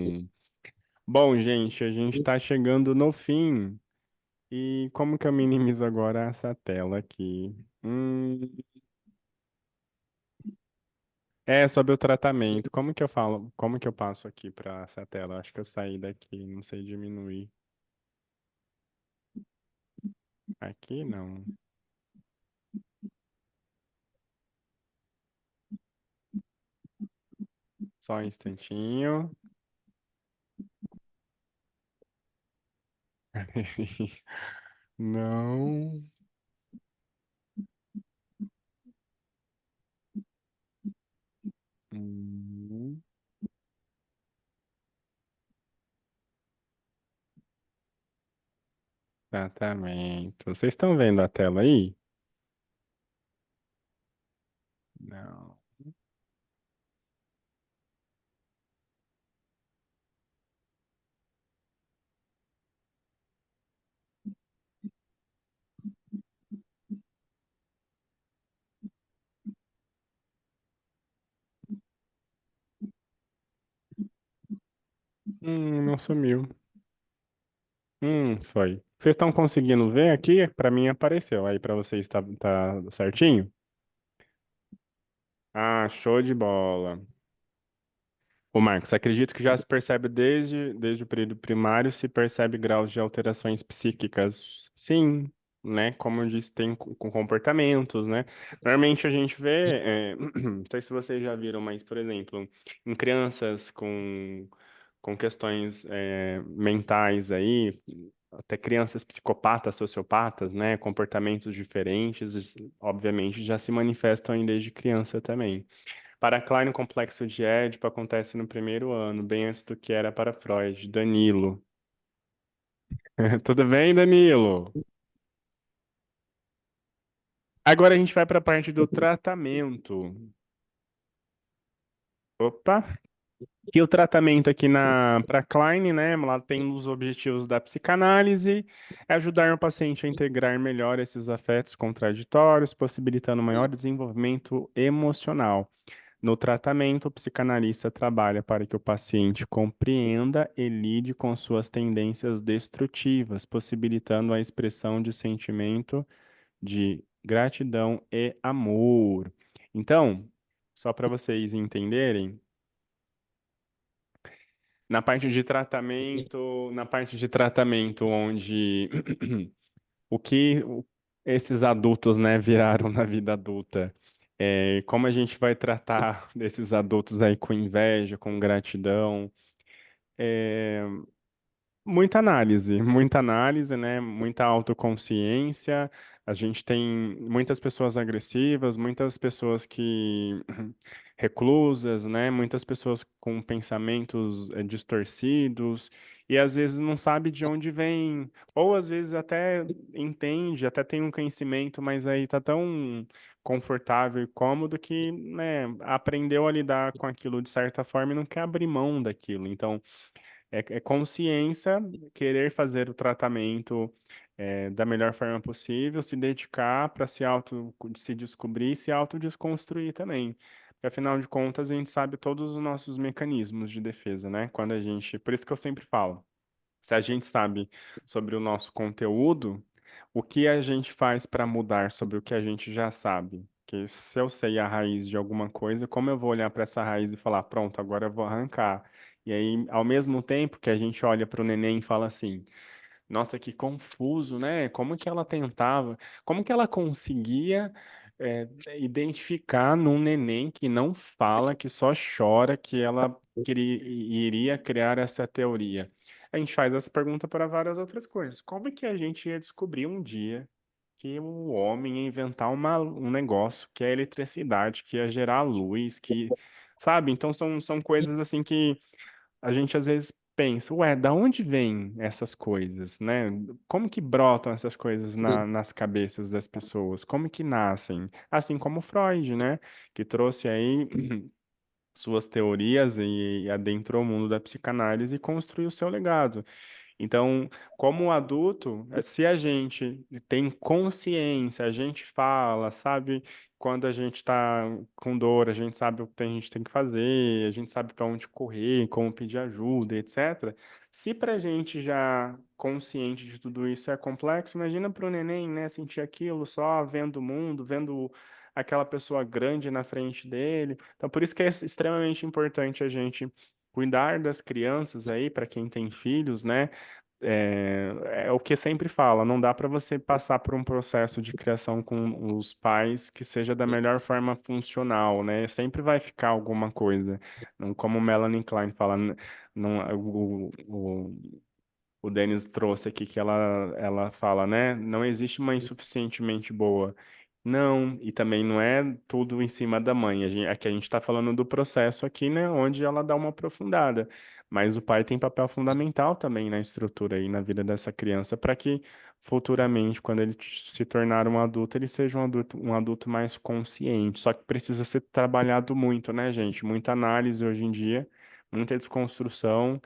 Bom, gente, a gente está chegando no fim. E como que eu minimizo agora essa tela aqui? É sobre o tratamento. Como que eu falo? Como que eu passo aqui para essa tela? Acho que eu saí daqui, não sei diminuir. Aqui não. Só um instantinho. Não. Hum, Tratamento. Vocês estão vendo a tela aí? Não. Não sumiu. Foi. Vocês estão conseguindo ver aqui? Para mim apareceu. Aí para vocês tá certinho? Ah, show de bola. Ô Marcos, acredito que já se percebe desde o período primário, se percebe graus de alterações psíquicas. Sim, né? Como eu disse, tem com comportamentos, né? Normalmente a gente vê, não sei se vocês já viram, mas, por exemplo, em crianças com questões mentais aí, até crianças psicopatas, sociopatas, né? Comportamentos diferentes, obviamente, já se manifestam aí desde criança também. Para Klein, o complexo de Édipo acontece no primeiro ano, bem antes do que era para Freud. Danilo. Tudo bem, Danilo? Agora a gente vai para a parte do tratamento. Opa! Que o tratamento aqui para Klein, né? Lá tem os objetivos da psicanálise, é ajudar o paciente a integrar melhor esses afetos contraditórios, possibilitando maior desenvolvimento emocional. No tratamento, o psicanalista trabalha para que o paciente compreenda e lide com suas tendências destrutivas, possibilitando a expressão de sentimento de gratidão e amor. Então, só para vocês entenderem, na parte de tratamento onde o que esses adultos, né, viraram na vida adulta. Como a gente vai tratar desses adultos aí com inveja, com gratidão? É, muita análise, né? Muita autoconsciência. A gente tem muitas pessoas agressivas, muitas pessoas que reclusas, né? Muitas pessoas com pensamentos distorcidos e às vezes não sabe de onde vem, ou às vezes até entende, até tem um conhecimento, mas aí tá tão confortável e cômodo que, né, aprendeu a lidar com aquilo de certa forma e não quer abrir mão daquilo. Então, é consciência, querer fazer o tratamento da melhor forma possível, se dedicar para se descobrir e se autodesconstruir também. Porque, afinal de contas, a gente sabe todos os nossos mecanismos de defesa, né? Quando a gente. Por isso que eu sempre falo, se a gente sabe sobre o nosso conteúdo, o que a gente faz para mudar sobre o que a gente já sabe? Que se eu sei a raiz de alguma coisa, como eu vou olhar para essa raiz e falar, pronto, agora eu vou arrancar? E aí, ao mesmo tempo que a gente olha para o neném e fala assim, nossa, que confuso, né? Como que ela tentava, como que ela conseguia identificar num neném que não fala, que só chora, que ela iria criar essa teoria? A gente faz essa pergunta para várias outras coisas. Como é que a gente ia descobrir um dia que o homem ia inventar um negócio que é a eletricidade, que ia gerar luz, sabe? Então são coisas assim que a gente às vezes pensa, ué, da onde vêm essas coisas, né? Como que brotam essas coisas nas cabeças das pessoas? Como que nascem? Assim como Freud, né? Que trouxe aí suas teorias e adentrou o mundo da psicanálise e construiu o seu legado. Então, como adulto, se a gente tem consciência, a gente fala, sabe? Quando a gente está com dor, a gente sabe o que a gente tem que fazer, a gente sabe para onde correr, como pedir ajuda, etc. Se para a gente já consciente de tudo isso é complexo, imagina para o neném, né? Sentir aquilo só vendo o mundo, vendo aquela pessoa grande na frente dele. Então, por isso que é extremamente importante a gente cuidar das crianças aí, para quem tem filhos, né? É o que sempre fala, não dá para você passar por um processo de criação com os pais que seja da melhor forma funcional, né? Sempre vai ficar alguma coisa. Como Melanie Klein fala, não, o Denis trouxe aqui que ela fala, né? Não existe mãe suficientemente boa. Não, e também não é tudo em cima da mãe. Aqui a gente está falando do processo aqui, né? Onde ela dá uma aprofundada. Mas o pai tem papel fundamental também na estrutura e na vida dessa criança para que futuramente, quando ele se tornar um adulto, ele seja um adulto mais consciente. Só que precisa ser trabalhado muito, né, gente? Muita análise hoje em dia, muita desconstrução,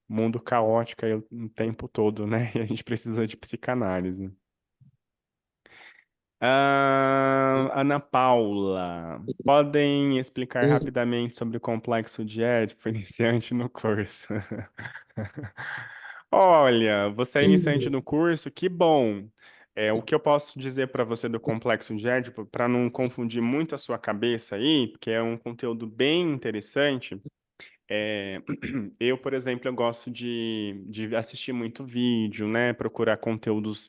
mundo caótico aí o tempo todo, né? E a gente precisa de psicanálise. Ana Paula, podem explicar rapidamente sobre o complexo de Édipo iniciante no curso? Olha, você é iniciante no curso, que bom. O que eu posso dizer para você do complexo de Édipo, para não confundir muito a sua cabeça aí, porque é um conteúdo bem interessante. É, eu, por exemplo, eu gosto de assistir muito vídeo, né? Procurar conteúdos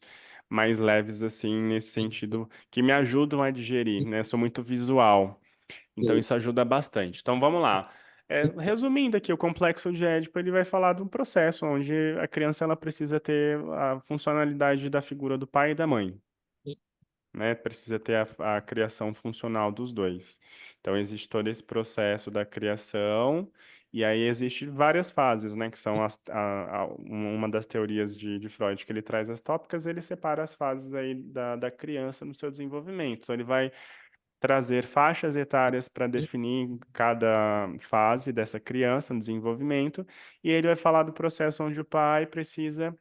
mais leves, assim, nesse sentido, que me ajudam a digerir, né? Eu sou muito visual, então isso ajuda bastante. Então, vamos lá. Resumindo aqui, o complexo de Édipo, ele vai falar de um processo onde a criança ela precisa ter a funcionalidade da figura do pai e da mãe, né? Precisa ter a criação funcional dos dois. Então, existe todo esse processo da criação, e aí existe várias fases, né? Que são uma das teorias de Freud, que ele traz as tópicas, ele separa as fases aí da criança no seu desenvolvimento. Então, ele vai trazer faixas etárias para definir cada fase dessa criança no desenvolvimento, e ele vai falar do processo onde o pai precisa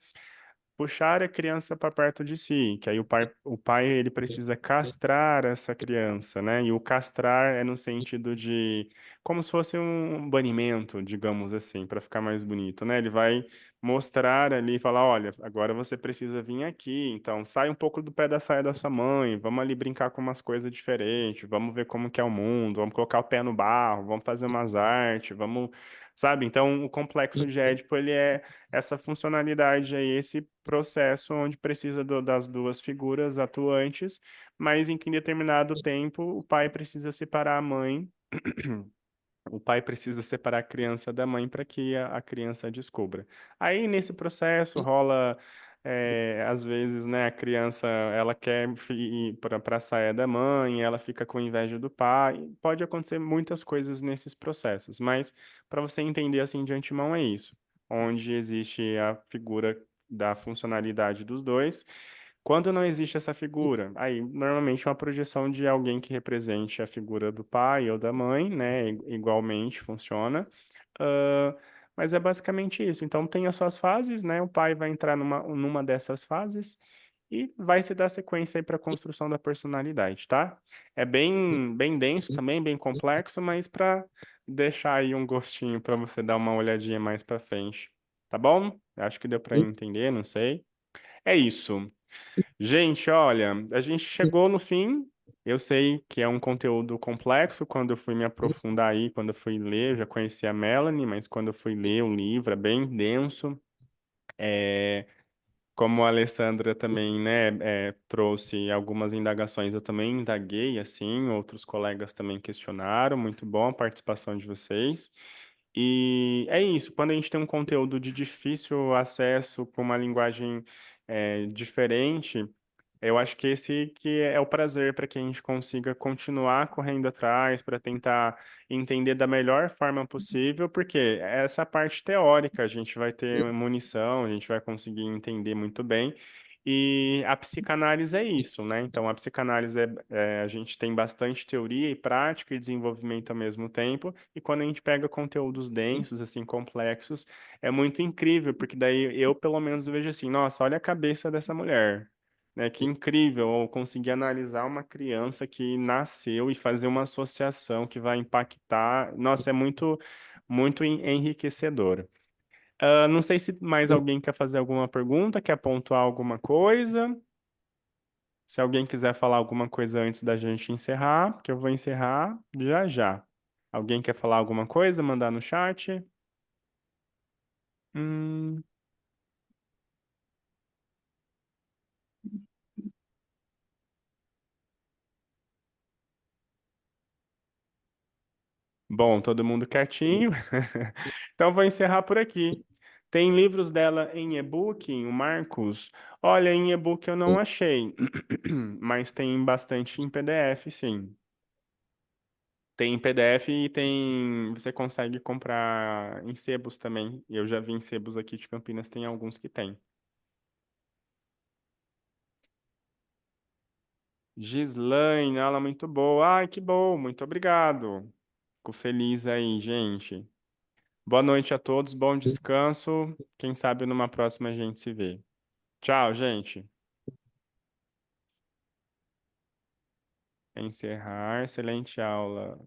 puxar a criança para perto de si, que aí o pai ele precisa castrar essa criança, né? E o castrar é no sentido de como se fosse um banimento, digamos assim, para ficar mais bonito, né? Ele vai mostrar ali, falar, olha, agora você precisa vir aqui, então sai um pouco do pé da saia da sua mãe, vamos ali brincar com umas coisas diferentes, vamos ver como que é o mundo, vamos colocar o pé no barro, vamos fazer umas artes, vamos, sabe? Então, o complexo de Édipo, ele é essa funcionalidade aí, esse processo onde precisa das duas figuras atuantes, mas em que em determinado tempo o pai precisa separar a mãe, o pai precisa separar a criança da mãe para que a criança a descubra. Aí nesse processo rola às vezes, né, a criança ela quer ir para a saia da mãe, ela fica com inveja do pai. Pode acontecer muitas coisas nesses processos, mas para você entender assim de antemão é isso, onde existe a figura da funcionalidade dos dois. Quando não existe essa figura, aí normalmente é uma projeção de alguém que represente a figura do pai ou da mãe, né? Igualmente funciona. Ah, mas é basicamente isso. Então tem as suas fases, né? O pai vai entrar numa dessas fases e vai se dar sequência aí para a construção da personalidade, tá? É bem denso também, bem complexo, mas para deixar aí um gostinho para você dar uma olhadinha mais para frente, tá bom? Acho que deu para entender, não sei. É isso. Gente, olha, a gente chegou no fim. Eu sei que é um conteúdo complexo. Quando eu fui me aprofundar aí, quando eu fui ler, eu já conhecia a Melanie, mas quando eu fui ler o livro, é bem denso. como a Alessandra também, né, trouxe algumas indagações, eu também indaguei, assim, outros colegas também questionaram, muito bom a participação de vocês. E é isso, quando a gente tem um conteúdo de difícil acesso, com uma linguagem diferente, eu acho que esse que é o prazer para que a gente consiga continuar correndo atrás, para tentar entender da melhor forma possível, porque essa parte teórica a gente vai ter munição, a gente vai conseguir entender muito bem. E a psicanálise é isso, né? Então, a psicanálise a gente tem bastante teoria e prática e desenvolvimento ao mesmo tempo. E quando a gente pega conteúdos densos, assim, complexos, é muito incrível, porque daí eu, pelo menos, vejo assim, nossa, olha a cabeça dessa mulher, né? Que incrível eu conseguir analisar uma criança que nasceu e fazer uma associação que vai impactar. Nossa, é muito, muito enriquecedor. Não sei se mais alguém quer fazer alguma pergunta, quer pontuar alguma coisa. Se alguém quiser falar alguma coisa antes da gente encerrar, porque eu vou encerrar já já. Alguém quer falar alguma coisa, mandar no chat? Hum, Bom, todo mundo quietinho. Então vou encerrar por aqui. Tem livros dela em e-book, o Marcos? Olha, em e-book eu não achei, mas tem bastante em PDF, sim. Tem em PDF e tem. Você consegue comprar em sebos também. Eu já vi em sebos aqui de Campinas, tem alguns que tem. Gislaine, aula muito boa. Ai, que bom, muito obrigado. Fico feliz aí, gente. Boa noite a todos, bom descanso. Quem sabe numa próxima a gente se vê. Tchau, gente. Encerrar, excelente aula.